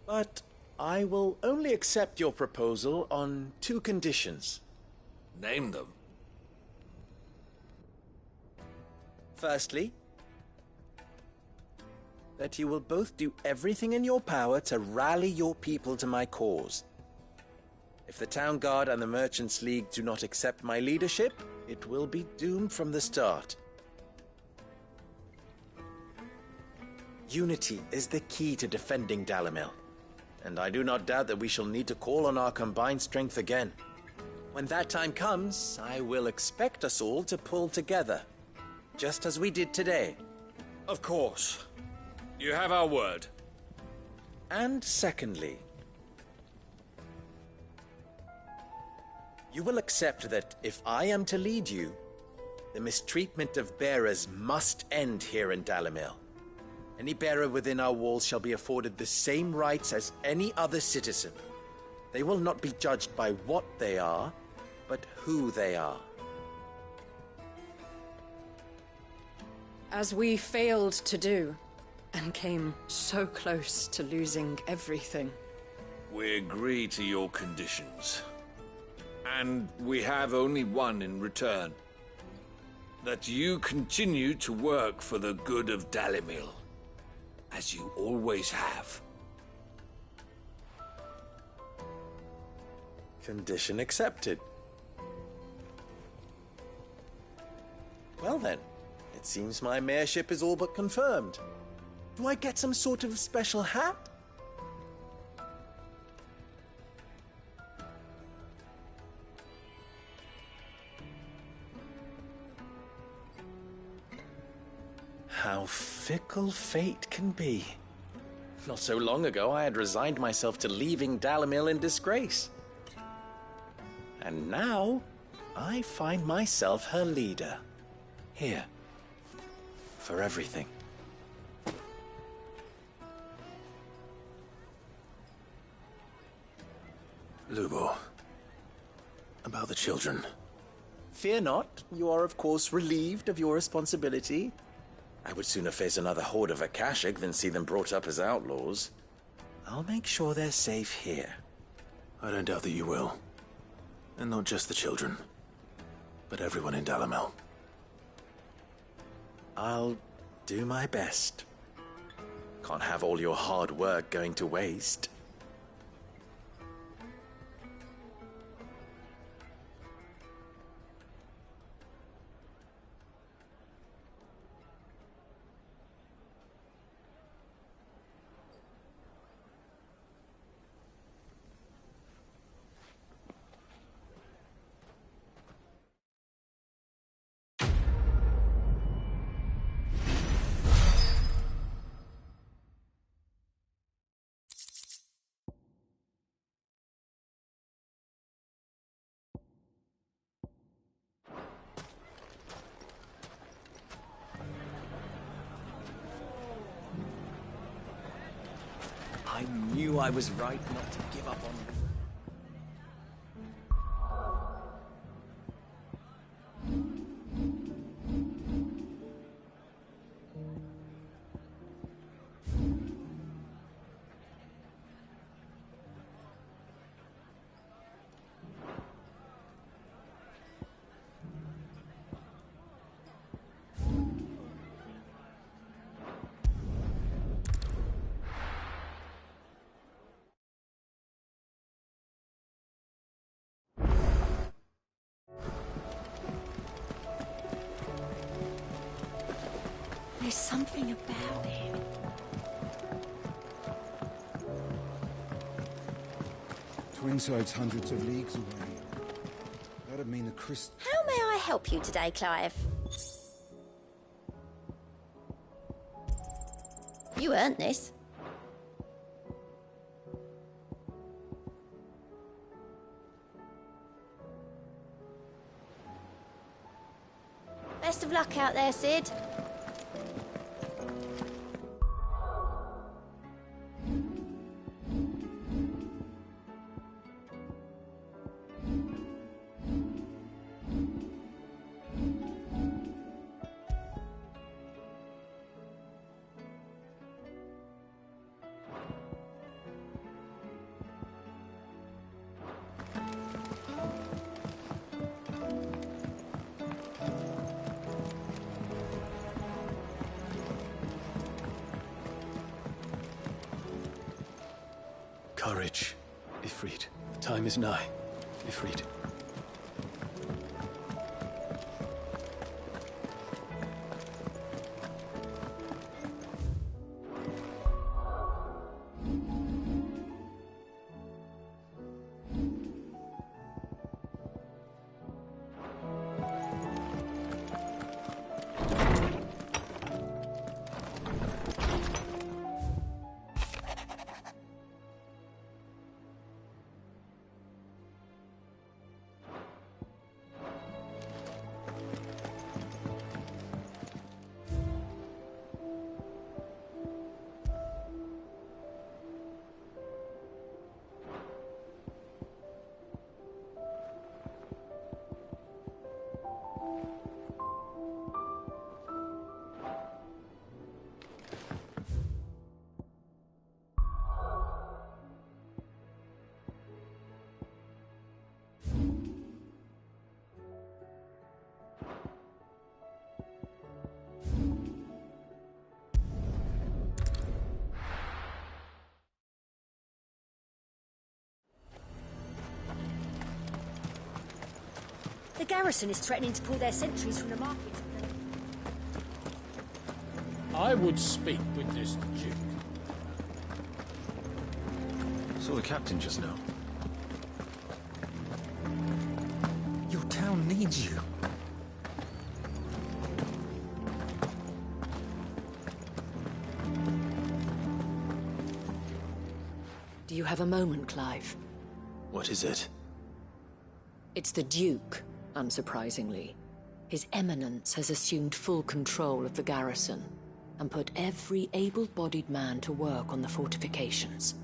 S19: But I will only accept your proposal on 2 conditions.
S22: Name them.
S19: Firstly, that you will both do everything in your power to rally your people to my cause. If the Town Guard and the Merchants League do not accept my leadership, it will be doomed from the start. Unity is the key to defending Dalimil, and I do not doubt that we shall need to call on our combined strength again. When that time comes, I will expect us all to pull together, just as we did today.
S22: Of course. You have our word.
S19: And secondly, you will accept that if I am to lead you, the mistreatment of bearers must end here in Dalimil. Any bearer within our walls shall be afforded the same rights as any other citizen. They will not be judged by what they are, but who they are.
S3: As we failed to do, and came so close to losing everything.
S22: We agree to your conditions. And we have only one in return. That you continue to work for the good of Dalimil, as you always have.
S19: Condition accepted. Well then, it seems my mayorship is all but confirmed. Do I get some sort of special hat? How fickle fate can be. Not so long ago, I had resigned myself to leaving Dalimil in disgrace. And now, I find myself her leader. Here. For everything.
S4: Lubor. About the children.
S19: Fear not. You are, of course, relieved of your responsibility. I would sooner face another horde of Akashic than see them brought up as outlaws. I'll make sure they're safe here.
S4: I don't doubt that you will. And not just the children, but everyone in Dalimil.
S19: I'll do my best. Can't have all your hard work going to waste.
S5: I knew I was right not to give up on you.
S1: There's something about it.
S12: Twinside's hundreds of leagues away. That'd mean the
S13: How may I help you today, Clive? You earned this. Best of luck out there, Sid.
S4: Courage, Ifrit. The time is nigh, Ifrit.
S13: The garrison is threatening to pull their sentries from the market.
S22: I would speak with this duke.
S4: Saw the captain just now.
S14: Your town needs you.
S17: Do you have a moment, Clive?
S4: What is it?
S17: It's the Duke, unsurprisingly. His Eminence has assumed full control of the garrison and put every able-bodied man to work on the fortifications.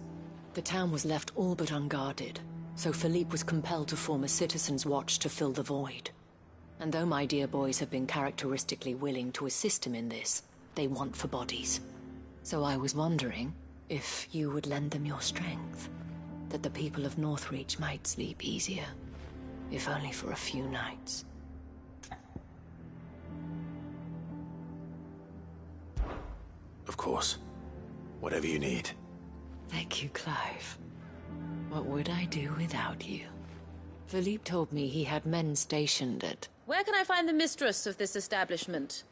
S17: The town was left all but unguarded, so Philippe was compelled to form a citizen's watch to fill the void. And though my dear boys have been characteristically willing to assist him in this, they want for bodies. So I was wondering if you would lend them your strength, that the people of Northreach might sleep easier, if only for a few nights.
S4: Of course. Whatever you need.
S17: Thank you, Clive. What would I do without you? Philippe told me he had men stationed at...
S11: Where can I find the mistress of this establishment?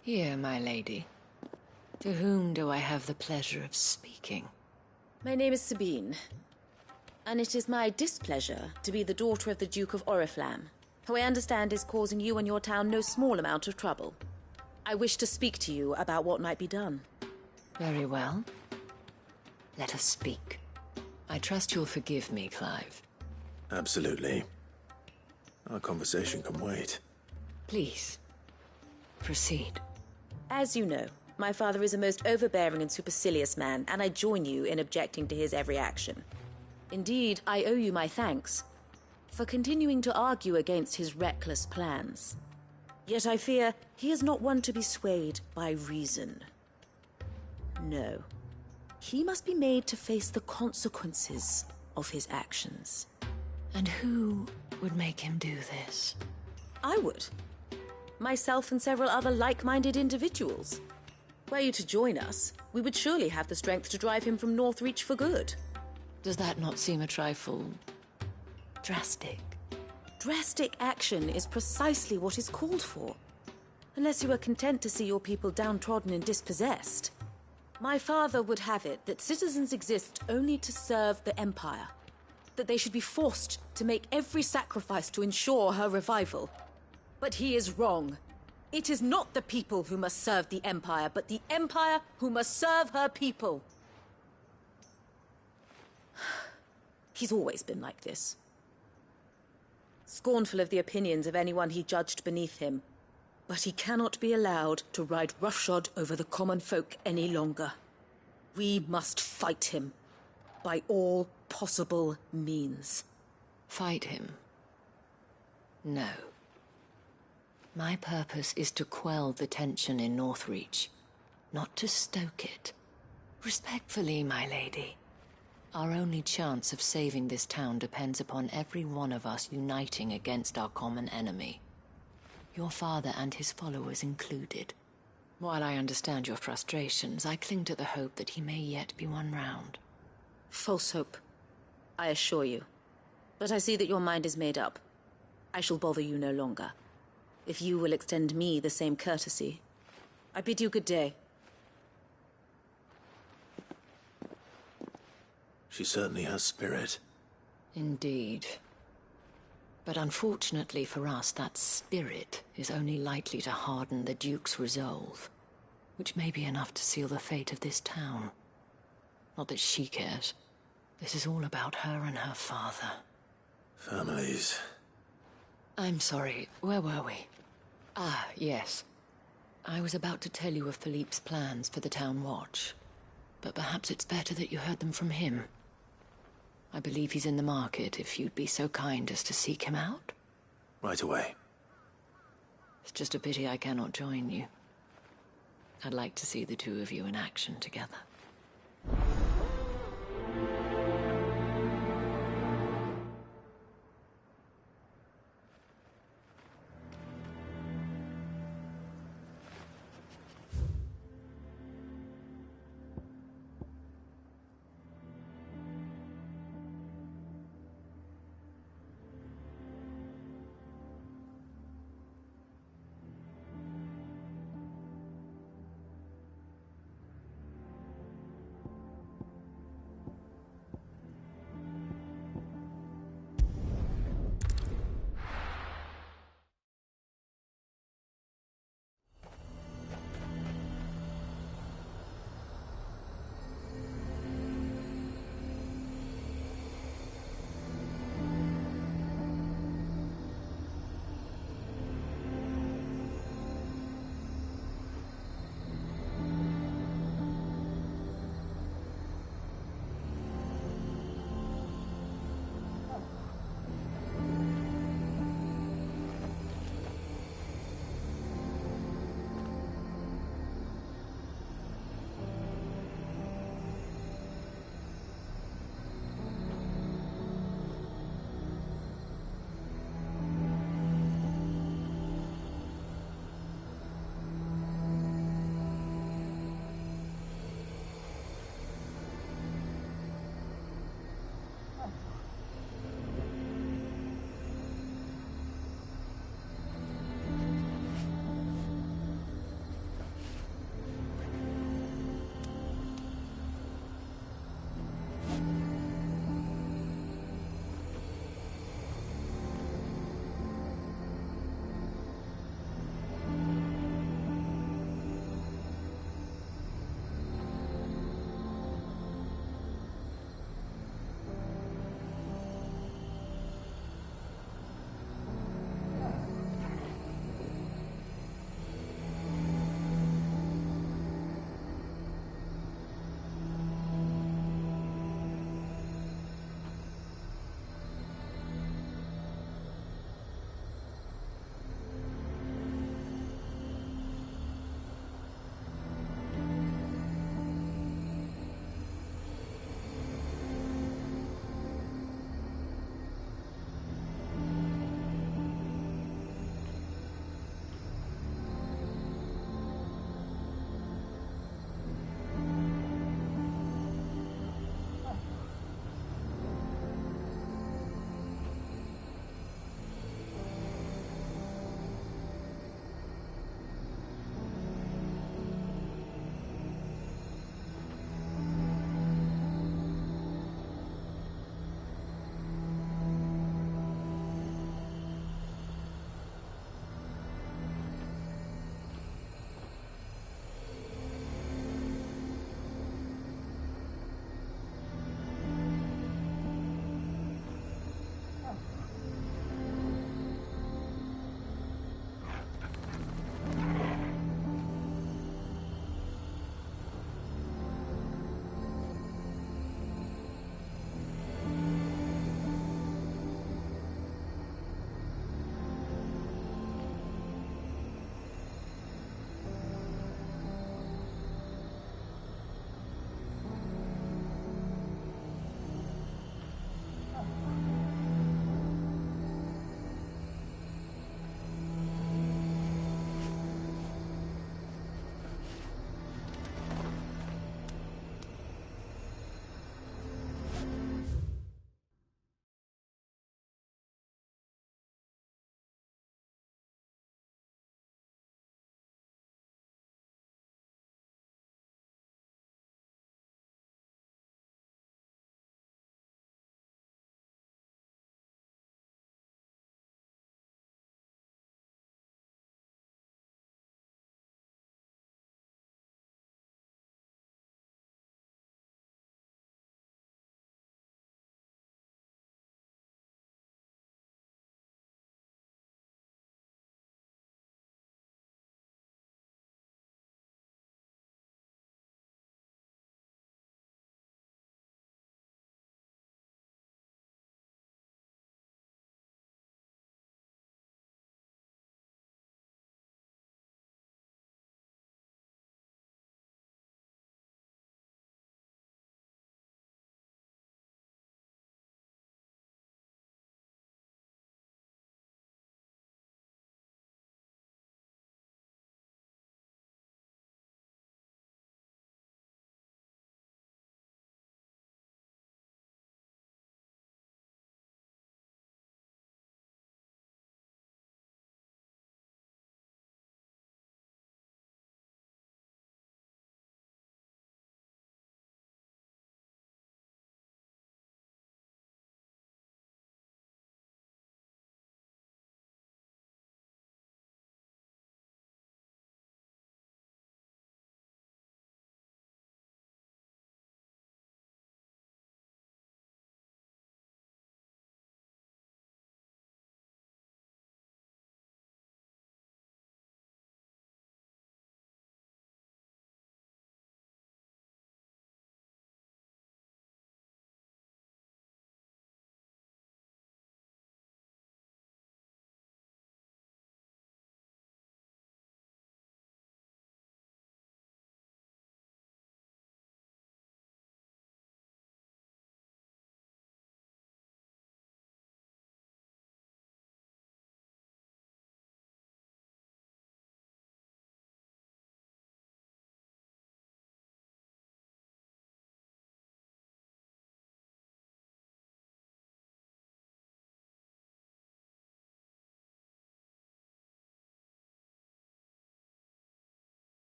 S17: Here, my lady. To whom do I have the pleasure of speaking?
S11: My name is Sabine, and it is my displeasure to be the daughter of the Duke of Oriflamme, who I understand is causing you and your town no small amount of trouble. I wish to speak to you about what might be done.
S17: Very well. Let us speak. I trust you'll forgive me, Clive.
S4: Absolutely. Our conversation can wait.
S17: Please, proceed.
S11: As you know, my father is a most overbearing and supercilious man, and I join you in objecting to his every action. Indeed, I owe you my thanks for continuing to argue against his reckless plans. Yet I fear he is not one to be swayed by reason. No. He must be made to face the consequences of his actions.
S17: And who would make him do this?
S11: I would. Myself and several other like-minded individuals. Were you to join us, we would surely have the strength to drive him from Northreach for good.
S17: Does that not seem a trifle... drastic?
S11: Drastic action is precisely what is called for. Unless you are content to see your people downtrodden and dispossessed. My father would have it that citizens exist only to serve the Empire. That they should be forced to make every sacrifice to ensure her revival. But he is wrong. It is not the people who must serve the Empire, but the Empire who must serve her people. He's always been like this. Scornful of the opinions of anyone he judged beneath him. But he cannot be allowed to ride roughshod over the common folk any longer. We must fight him. By all possible means.
S17: Fight him? No. My purpose is to quell the tension in Northreach, not to stoke it. Respectfully, my lady. Our only chance of saving this town depends upon every one of us uniting against our common enemy. Your father and his followers included. While I understand your frustrations, I cling to the hope that he may yet be won round.
S11: False hope, I assure you. But I see that your mind is made up. I shall bother you no longer. If you will extend me the same courtesy, I bid you good day.
S4: She certainly has spirit.
S17: Indeed. But unfortunately for us, that spirit is only likely to harden the Duke's resolve, which may be enough to seal the fate of this town. Not that she cares. This is all about her and her father.
S4: Families.
S17: I'm sorry, where were we? Ah, yes. I was about to tell you of Philippe's plans for the town watch, but perhaps it's better that you heard them from him. I believe he's in the market, if you'd be so kind as to seek him out.
S4: Right away.
S17: It's just a pity I cannot join you. I'd like to see the two of you in action together.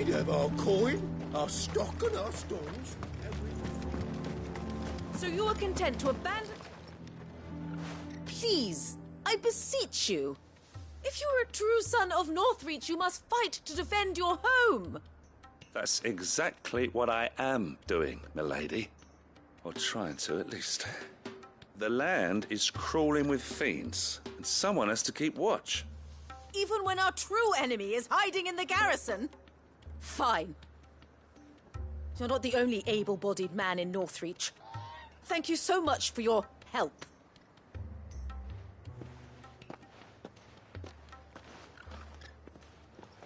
S21: We'd have our coin, our stock and our stores.
S11: So you are content to abandon... Please, I beseech you. If you are a true son of Northreach, you must fight to defend your home.
S7: That's exactly what I am doing, milady. Or trying to, at least. The land is crawling with fiends, and someone has to keep watch.
S11: Even when our true enemy is hiding in the garrison? Fine. You're not the only able-bodied man in Northreach. Thank you so much for your help.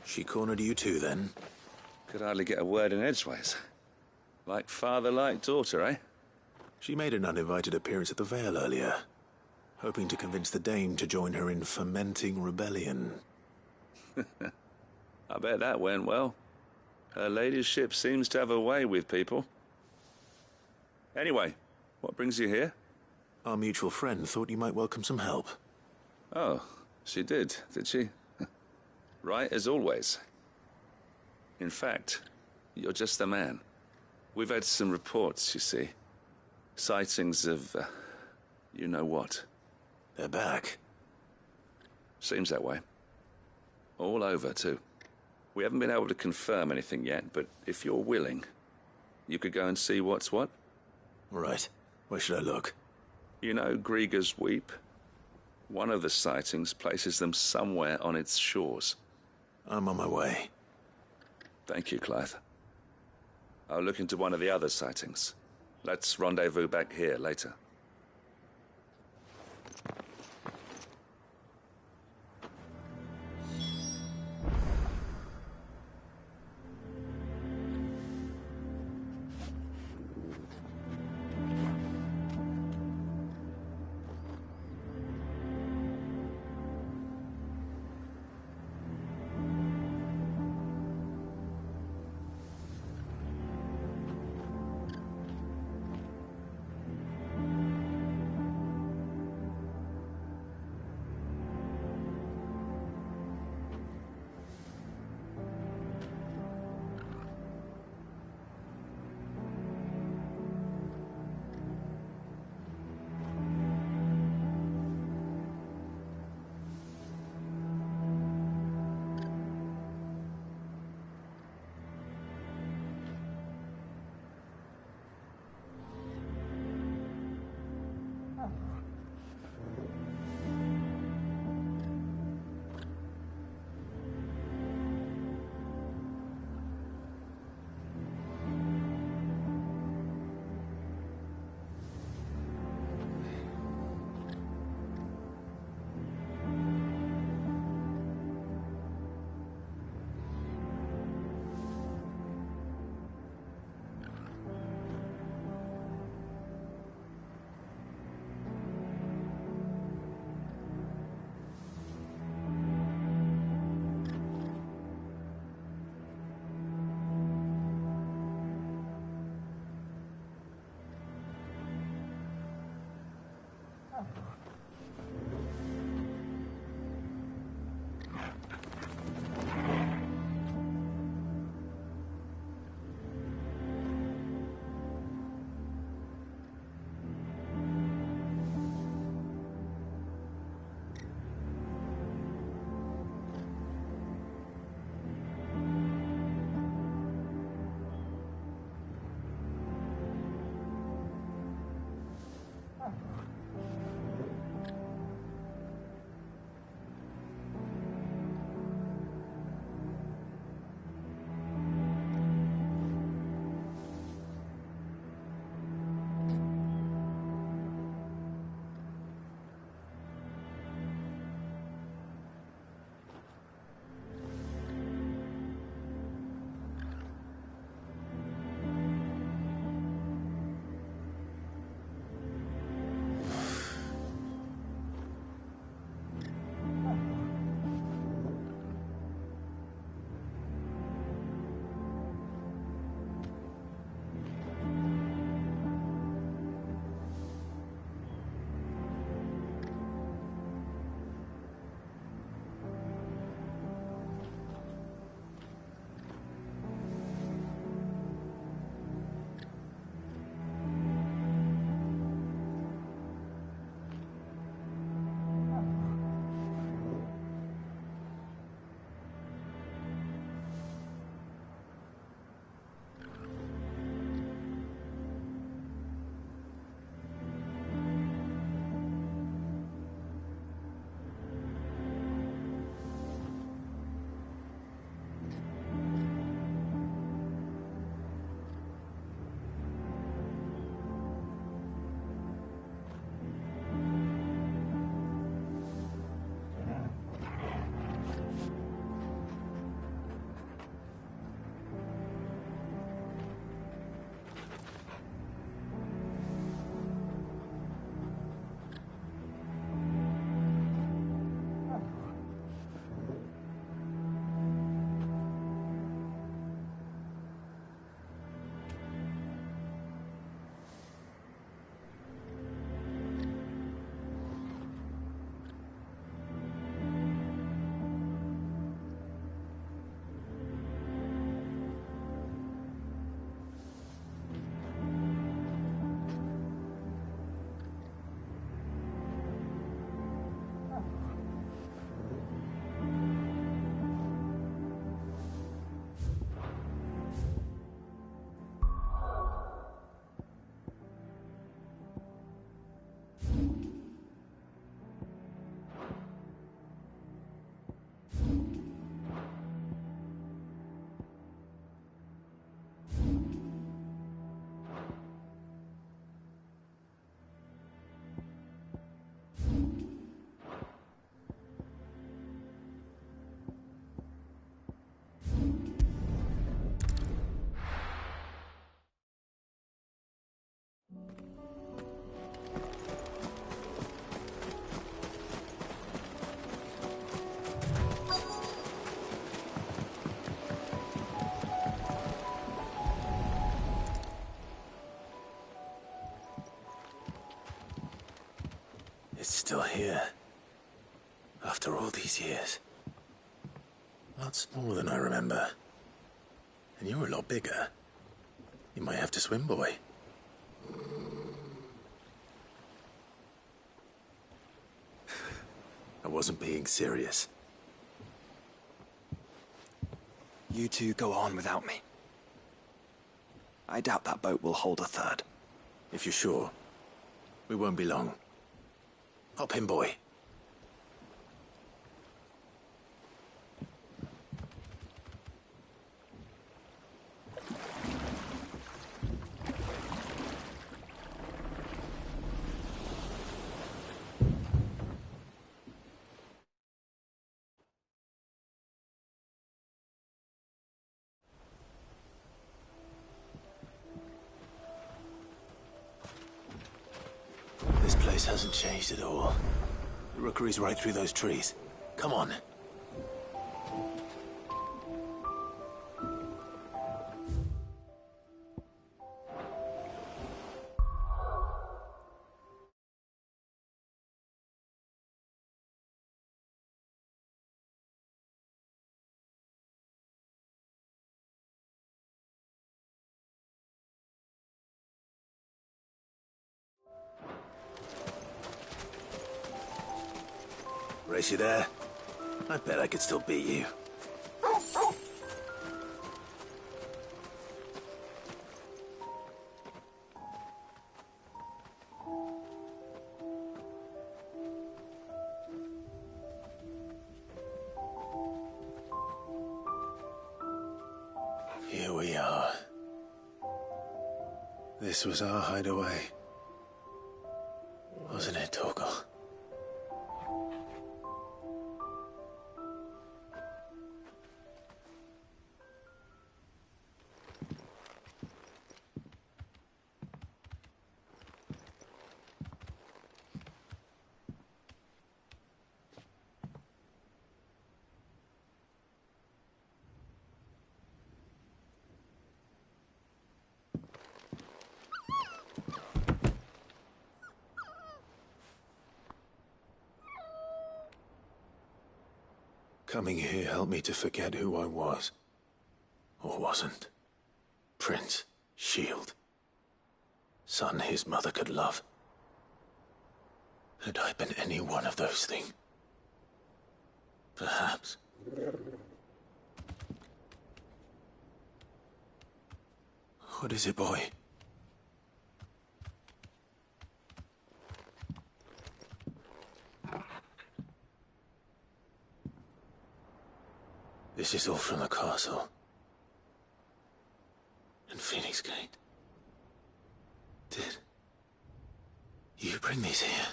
S4: She cornered you too, then?
S7: Could hardly get a word in edgeways. Like father, like daughter, eh?
S4: She made an uninvited appearance at the Vale earlier, hoping to convince the Dane to join her in fomenting rebellion.
S7: I bet that went well. Her ladyship seems to have a way with people. Anyway, what brings you here?
S4: Our mutual friend thought you might welcome some help.
S7: Oh, she did she? Right as always. In fact, you're just the man. We've had some reports, you see. Sightings of, you know what.
S4: They're back.
S7: Seems that way. All over, too. We haven't been able to confirm anything yet, but if you're willing, you could go and see what's what.
S4: Right. Where should I look?
S7: You know Grieger's Weep? One of the sightings places them somewhere on its shores.
S4: I'm on my way.
S7: Thank you, Clive. I'll look into one of the other sightings. Let's rendezvous back here later.
S4: It's still here. After all these years. A lot smaller than I remember. And you're a lot bigger. You might have to swim, boy. I wasn't being serious.
S15: You two go on without me. I doubt that boat will hold a third.
S4: If you're sure, we won't be long. Hop in, boy. This place hasn't changed at all. The rookery's right through those trees. Come on. Race you there? I bet I could still beat you. Here we are. This was our hideaway. Wasn't it, Torgal? Coming here helped me to forget who I was. Or wasn't. Prince, shield. Son his mother could love. Had I been any one of those things? Perhaps. What is it, boy? This is all from the castle. And Phoenix Gate. Did you bring these here?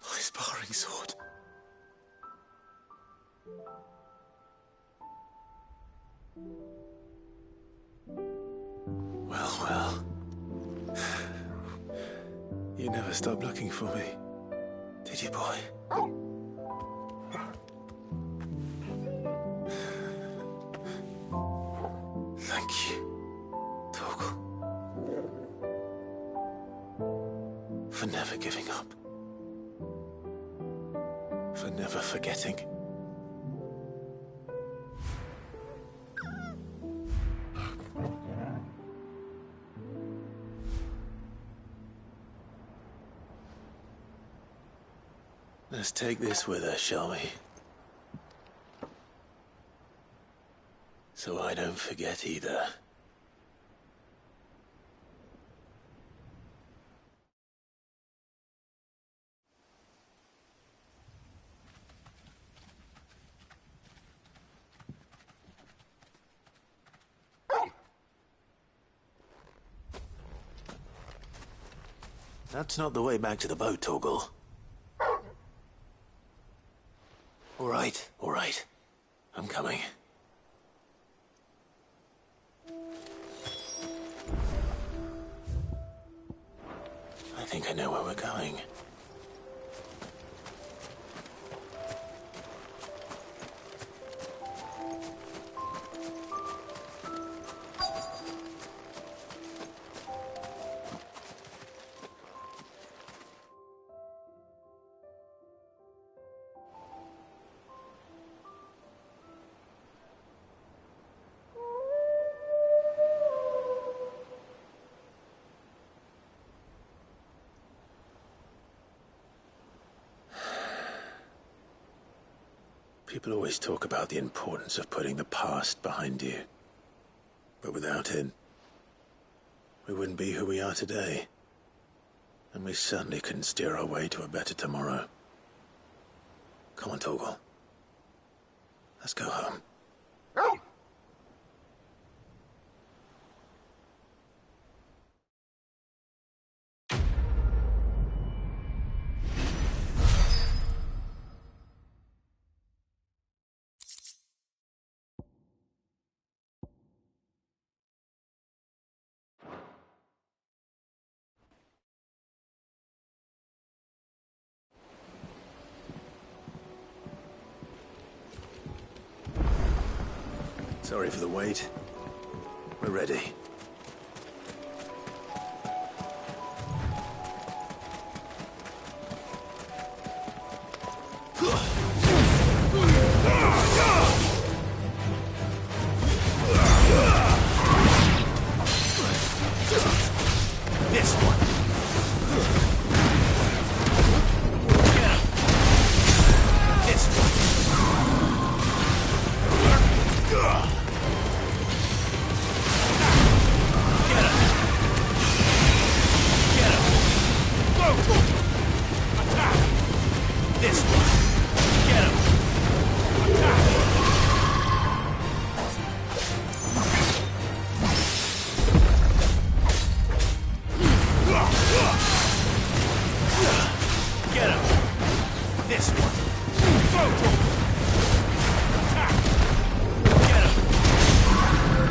S4: My sparring sword. Well. You never stopped looking for me, did you, boy? Thank you, Torgal. For never giving up. For never forgetting. Let's take this with us, shall we? So I don't forget either. That's not the way back to the boat, Torgal. All right. I'm coming. I think I know where we're going. People always talk about the importance of putting the past behind you. But without it, we wouldn't be who we are today. And we certainly couldn't steer our way to a better tomorrow. Come on, Torgal. Let's go home. Sorry for the wait. We're ready.
S16: This one. This one. This one. Get him. Get him. This one. Get him.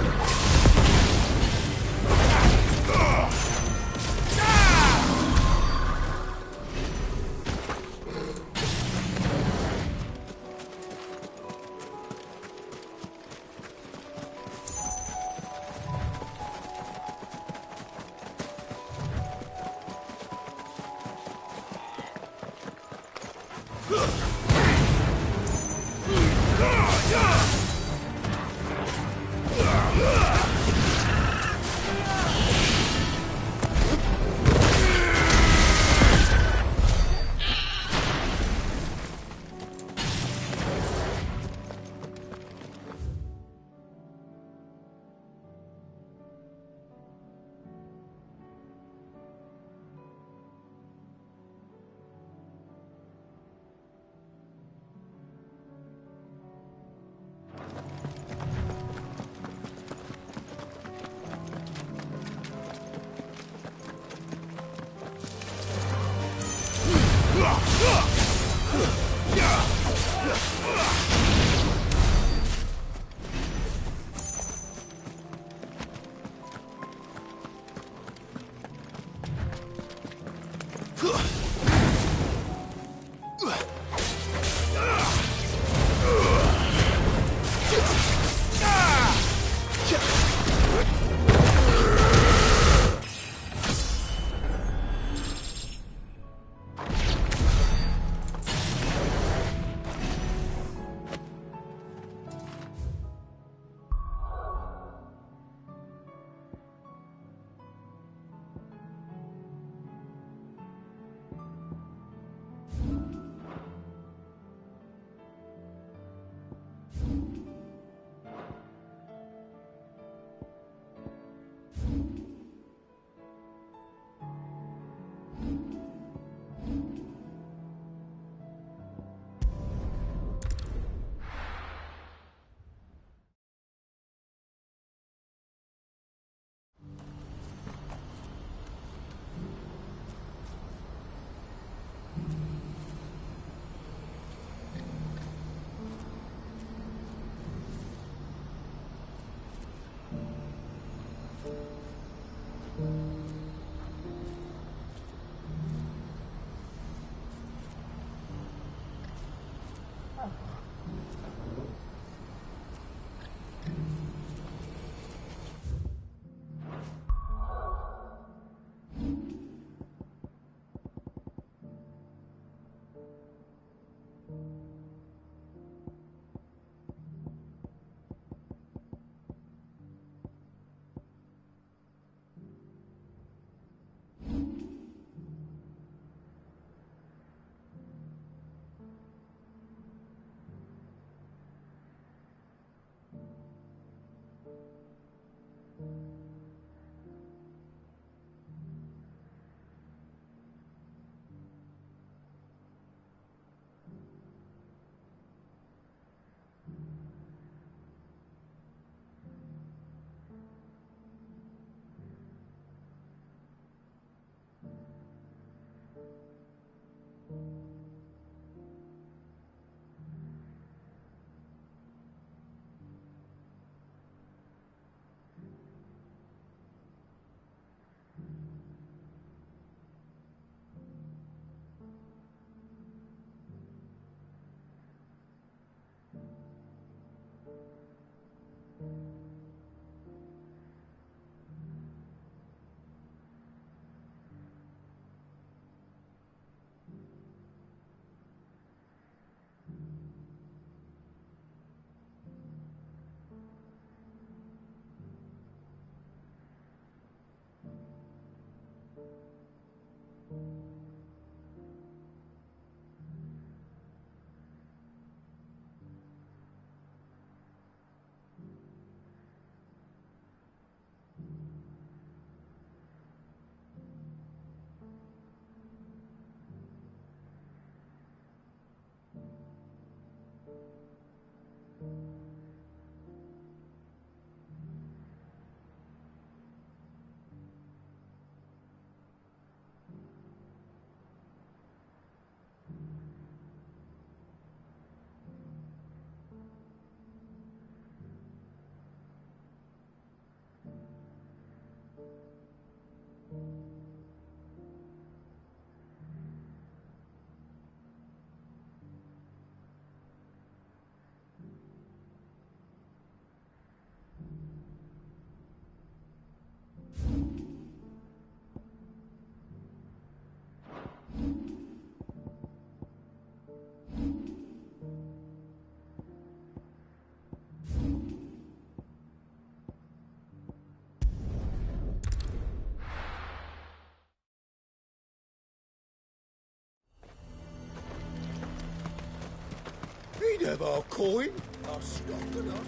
S21: have our coin, our stock, and our...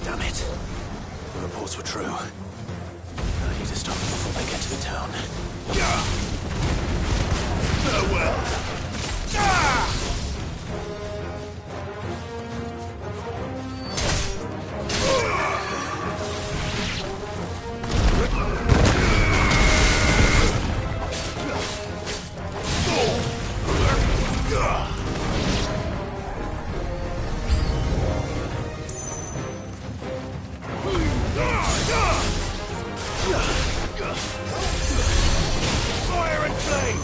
S4: Damn it. The reports were true. I need to stop them before they get to the town.
S16: Farewell! Fire and flame!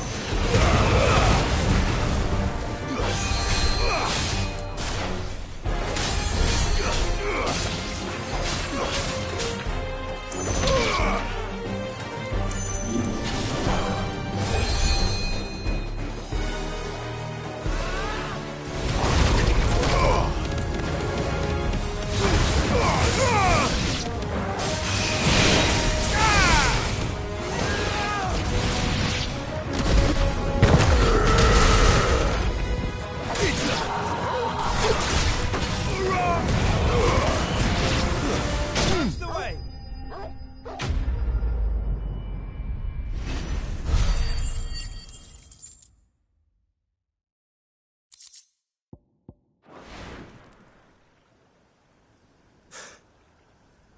S16: That's the way!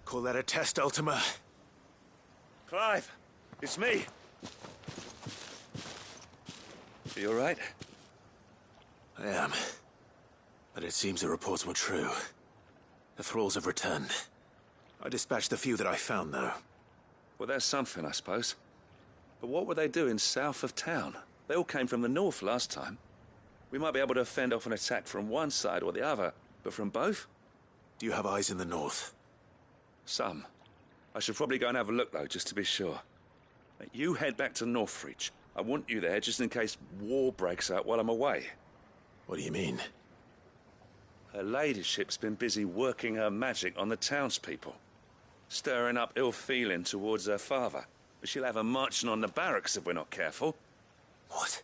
S4: Call that a test, Ultima?
S7: Clive, it's me. You all right?
S4: I am. But it seems the reports were true. The thralls have returned. I dispatched the few that I found, though.
S7: Well, that's something, I suppose. But what were they doing south of town? They all came from the north last time. We might be able to fend off an attack from one side or the other, but from both?
S4: Do you have eyes in the north?
S7: Some. I should probably go and have a look, though, just to be sure. You head back to Northreach. I want you there just in case war breaks out while I'm away.
S4: What do you mean?
S7: Her ladyship's been busy working her magic on the townspeople, stirring up ill feeling towards her father. But she'll have her marching on the barracks if we're not careful.
S4: What?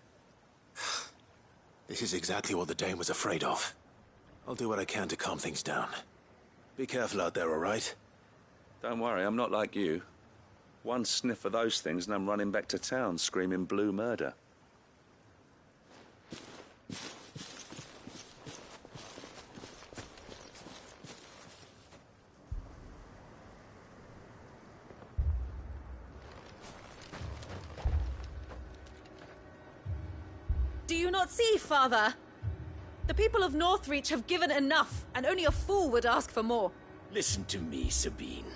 S4: This is exactly what the Dane was afraid of. I'll do what I can to calm things down. Be careful out there, all right?
S7: Don't worry, I'm not like you. One sniff of those things and I'm running back to town screaming blue murder.
S11: Do you not see, Father? The people of Northreach have given enough, and only a fool would ask for more.
S10: Listen to me, Sabine.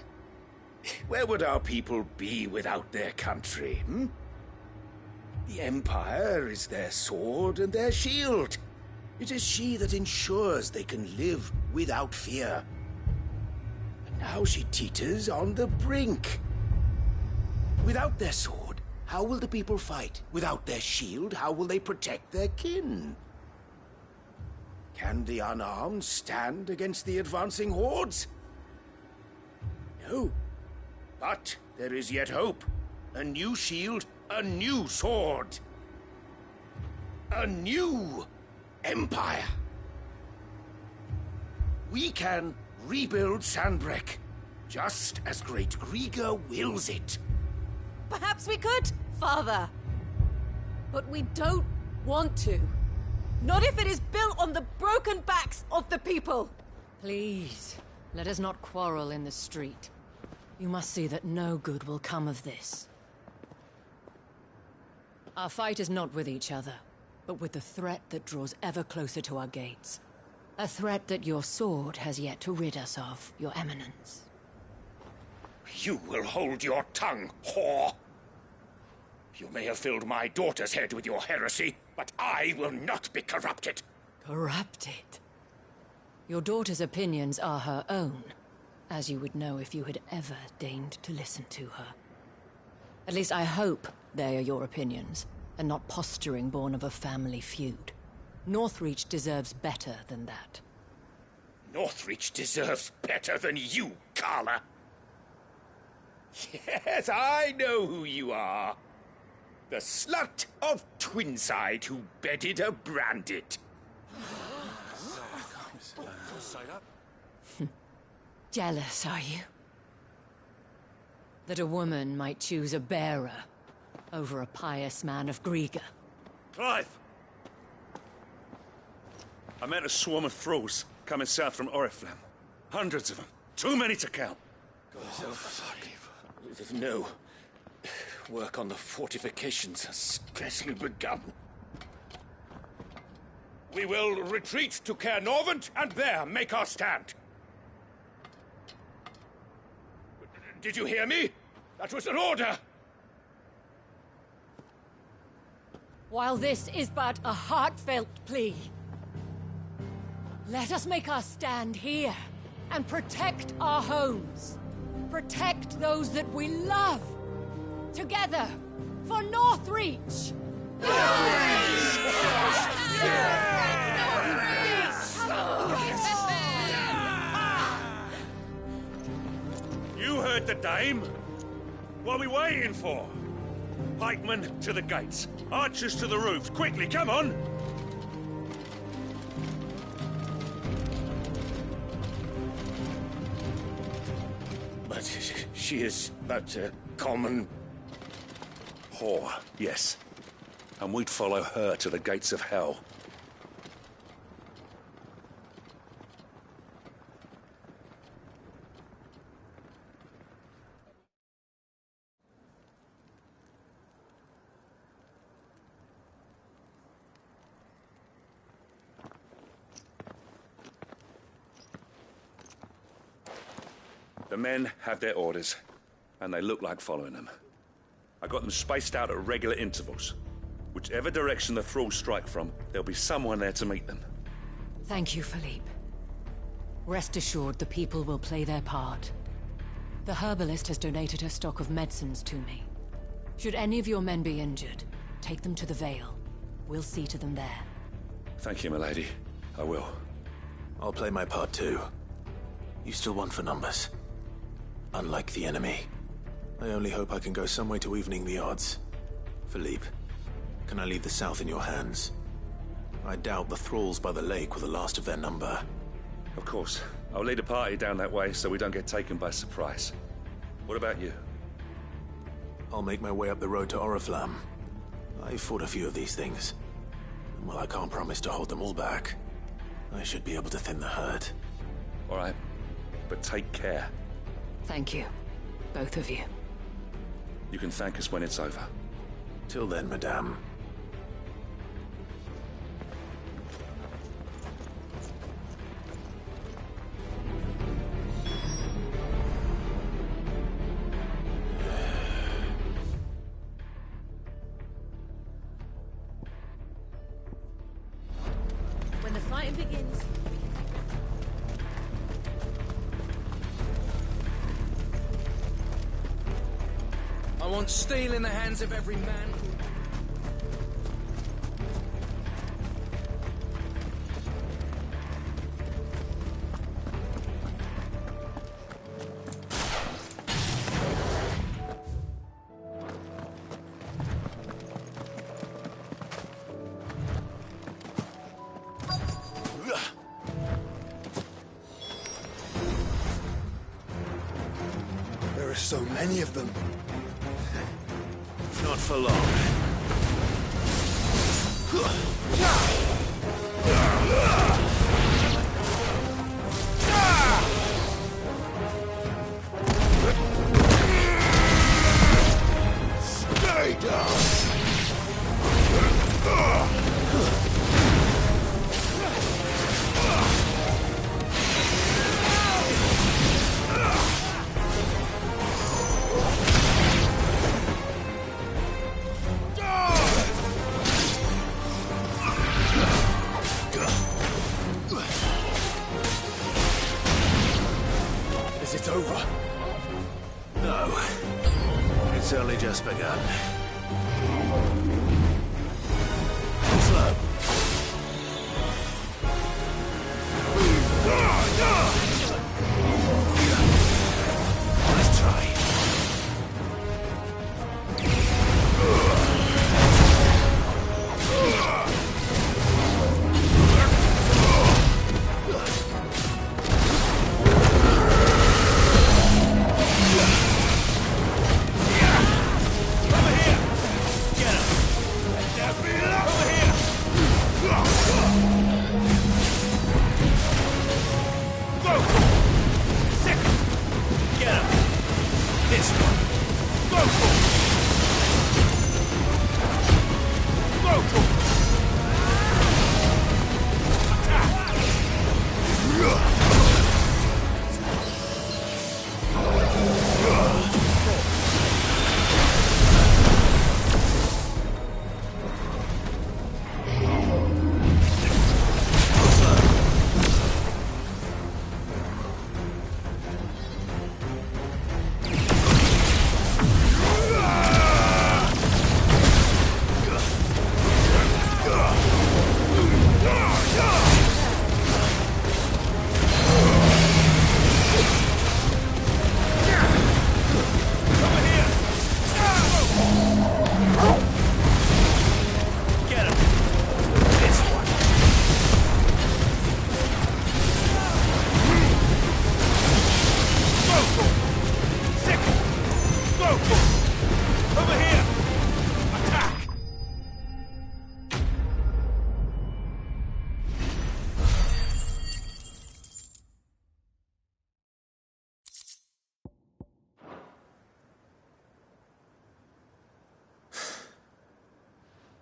S10: Where would our people be without their country, hmm? The Empire is their sword and their shield. It is she that ensures they can live without fear. And now she teeters on the brink. Without their sword, how will the people fight? Without their shield, how will they protect their kin? Can the unarmed stand against the advancing hordes? No. But there is yet hope. A new shield, a new sword. A new empire. We can rebuild Sanbreque, just as Great Griga wills it.
S11: Perhaps we could, Father. But we don't want to. Not if it is built on the broken backs of the people.
S17: Please, let us not quarrel in the street. You must see that no good will come of this. Our fight is not with each other, but with the threat that draws ever closer to our gates. A threat that your sword has yet to rid us of, Your Eminence.
S10: You will hold your tongue, whore! You may have filled my daughter's head with your heresy, but I will not be corrupted.
S17: Corrupted? Your daughter's opinions are her own. as you would know if you had ever deigned to listen to her. At least I hope they are your opinions, and not posturing born of a family feud. Northreach deserves better than that.
S10: Northreach deserves better than you, Carla. Yes, I know who you are. The slut of Twinside who bedded a Brandit.
S17: Jealous, are you? That a woman might choose a bearer over a pious man of Griga.
S16: Clive! I met a swarm of thralls coming south from Oriflamme. Hundreds of them. Too many to count.
S10: No. Work on the fortifications has scarcely begun. We will retreat to Caernarvon and there make our stand. Did you hear me? That was an order!
S17: While this is but a heartfelt plea, let us make our stand here and protect our homes. Protect those that we love. Together, for Northreach!
S16: You heard the dame. What are we waiting for? Pikemen to the gates. Archers to the roofs. Quickly, come on!
S10: But she is but a common...
S16: whore, yes. And we'd follow her to the gates of hell. The men have their orders, and they look like following them. I got them spaced out at regular intervals. Whichever direction the thralls strike from, there'll be someone there to meet them.
S17: Thank you, Philippe. Rest assured the people will play their part. The herbalist has donated her stock of medicines to me. Should any of your men be injured, take them to the Vale. We'll see to them there.
S16: Thank you, milady. I will.
S4: I'll play my part too. You still want for numbers. Unlike the enemy. I only hope I can go some way to evening the odds. Philippe, can I leave the south in your hands? I doubt the thralls by the lake were the last of their number.
S16: Of course. I'll lead a party down that way so we don't get taken by surprise. What about you?
S4: I'll make my way up the road to Oriflamme. I fought a few of these things. And while I can't promise to hold them all back, I should be able to thin the herd.
S16: All right. But take care.
S17: Thank you. Both of you.
S16: You can thank us when it's over.
S4: Till then, madame.
S11: When the fighting begins,
S14: I want steel in the hands of every man who...
S15: There are so many of them.
S4: Not for long.
S10: Stay down!
S4: only just begun. Slow. Let's try.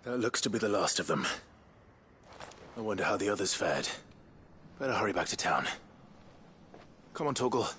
S4: That looks to be the last of them. I wonder how the others fared. Better hurry back to town. Come on, Torgal.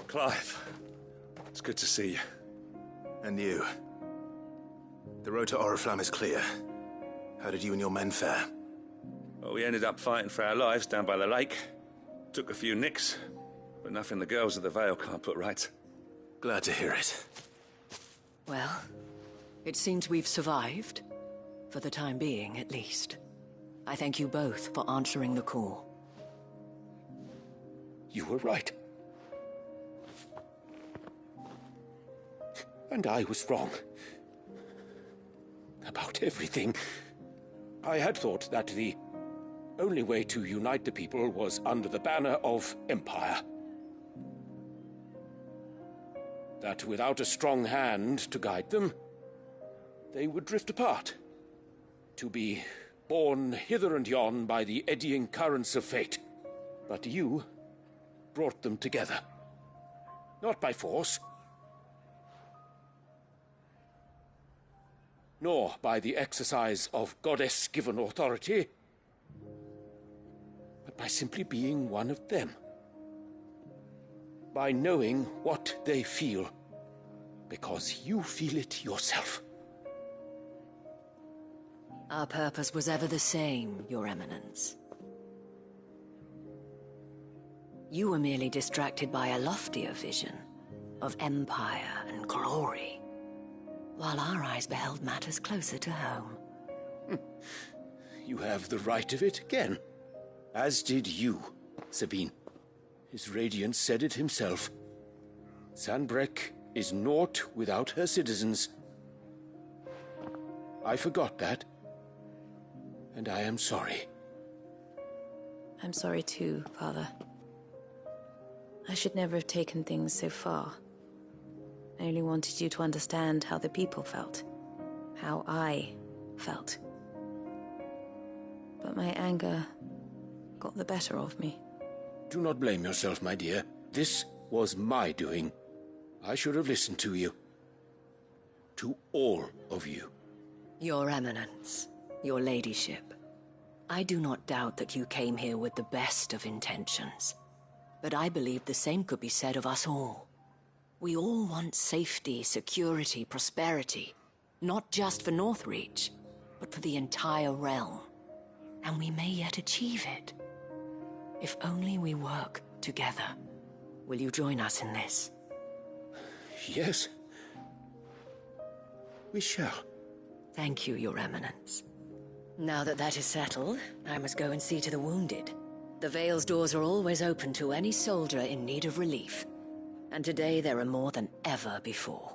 S16: Clive, it's good to see you.
S4: And you. The road to Oriflamme is clear. How did you and your men fare?
S16: Well, we ended up fighting for our lives down by the lake. Took a few nicks, but nothing the girls of the Vale can't put right.
S4: Glad to hear it.
S17: Well, it seems we've survived. For the time being, at least. I thank you both for answering the call.
S10: You were right. And I was wrong. About everything. I had thought that the only way to unite the people was under the banner of Empire. That without a strong hand to guide them, they would drift apart. To be borne hither and yon by the eddying currents of fate. But you brought them together. Not by force, nor by the exercise of goddess-given authority, but by simply being one of them. By knowing what they feel, because you feel it yourself.
S17: Our purpose was ever the same, Your Eminence. You were merely distracted by a loftier vision of empire and glory, while our eyes beheld matters closer to home.
S10: You have the right of it again. As did you, Sabine. His radiance said it himself. Sanbreque is naught without her citizens. I forgot that. And I am sorry.
S11: I'm sorry too, Father. I should never have taken things so far. I only wanted you to understand how the people felt. How I felt. But my anger got the better of me.
S10: Do not blame yourself, my dear. This was my doing. I should have listened to you. To all of you.
S17: Your Eminence, your ladyship, I do not doubt that you came here with the best of intentions. But I believe the same could be said of us all. We all want safety, security, prosperity. Not just for Northreach, but for the entire realm. And we may yet achieve it. If only we work together. Will you join us in this?
S10: Yes. We shall.
S17: Thank you, Your Eminence. Now that that is settled, I must go and see to the wounded. The Vale's doors are always open to any soldier in need of relief. And today there are more than ever before.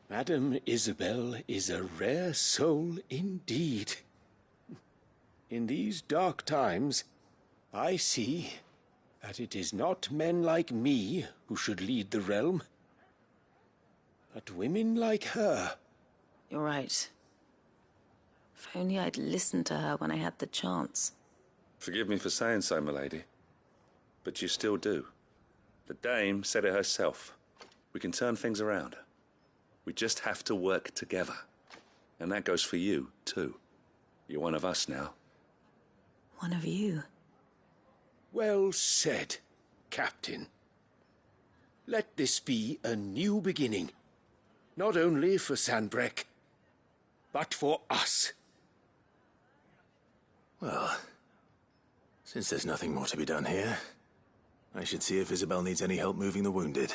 S10: Madame Isabel is a rare soul indeed. In these dark times, I see that it is not men like me who should lead the realm, but women like her.
S11: You're right. If only I'd listened to her when I had the chance.
S7: Forgive me for saying so, milady, but you still do. The Dame said it herself. We can turn things around. We just have to work together. And that goes for you, too. You're one of us now.
S11: One of you.
S10: Well said, Captain. Let this be a new beginning. Not only for Sanbreque, but for us.
S4: Well, since there's nothing more to be done here, I should see if Isabel needs any help moving the wounded.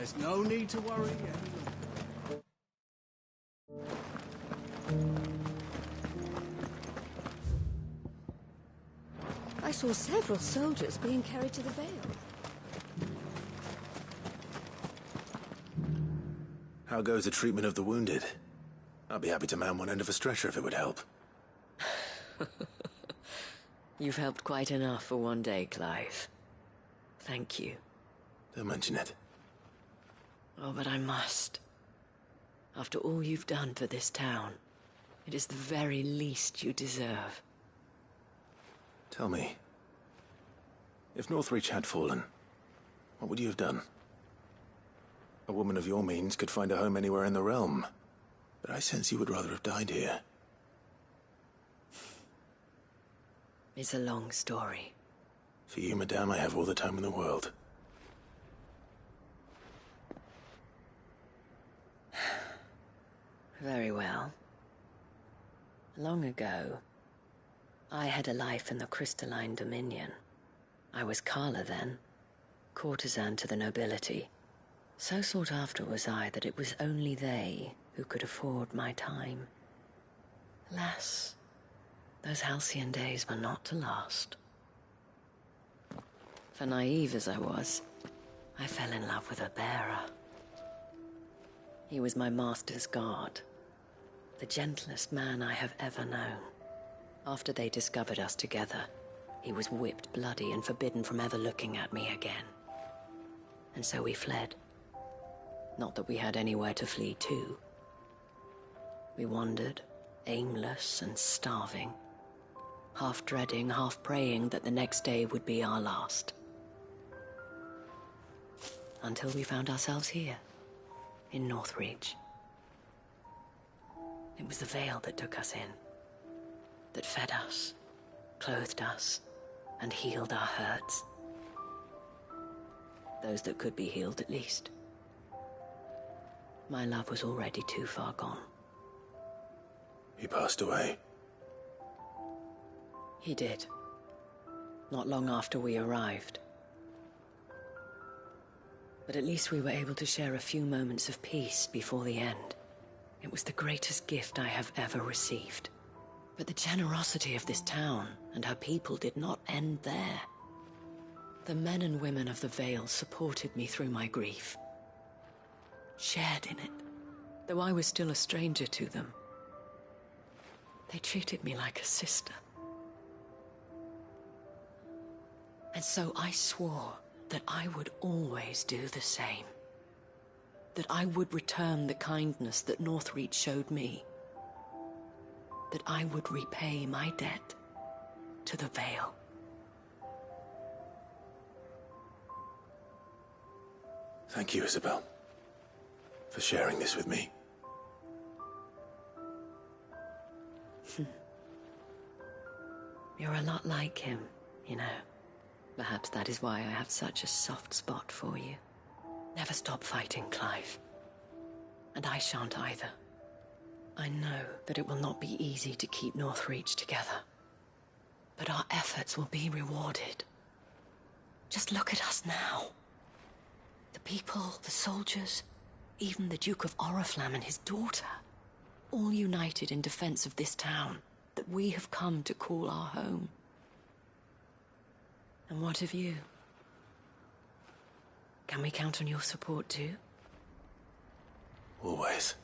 S18: There's no need to worry.
S1: I saw several soldiers being carried to the Vale.
S4: How goes the treatment of the wounded? I'd be happy to man one end of a stretcher if it would help.
S17: You've helped quite enough for one day, Clive. Thank you.
S4: Don't mention it.
S17: Oh, but I must. After all you've done for this town, it is the very least you deserve.
S4: Tell me, if Northreach had fallen, what would you have done? A woman of your means could find a home anywhere in the realm, but I sense you would rather have died here.
S17: It's a long story.
S4: For you, madame, I have all the time in the world.
S17: Very well. Long ago, I had a life in the Crystalline Dominion. I was Carla then, courtesan to the nobility. So sought after was I that it was only they who could afford my time. Alas, those halcyon days were not to last. For naive as I was, I fell in love with a bearer. He was my master's guard. The gentlest man I have ever known. After they discovered us together, he was whipped bloody and forbidden from ever looking at me again. And so we fled. Not that we had anywhere to flee to. We wandered, aimless and starving, half dreading, half praying that the next day would be our last. Until we found ourselves here, in Northreach. It was the Vale that took us in, that fed us, clothed us, and healed our hurts. Those that could be healed, at least. My love was already too far gone.
S4: He passed away.
S17: He did. Not long after we arrived. But at least we were able to share a few moments of peace before the end. It was the greatest gift I have ever received. But the generosity of this town and her people did not end there. The men and women of the Vale supported me through my grief. Shared in it, though I was still a stranger to them. They treated me like a sister. And so I swore that I would always do the same. That I would return the kindness that Northreach showed me. That I would repay my debt to the Vale.
S4: Thank you, Isabel, for sharing this with me.
S17: You're a lot like him, you know. Perhaps that is why I have such a soft spot for you. Never stop fighting, Clive. And I shan't either. I know that it will not be easy to keep Northreach together. But our efforts will be rewarded. Just look at us now. The people, the soldiers, even the Duke of Oriflamme and his daughter, all united in defense of this town that we have come to call our home. And what of you? Can we count on your support too?
S4: Always.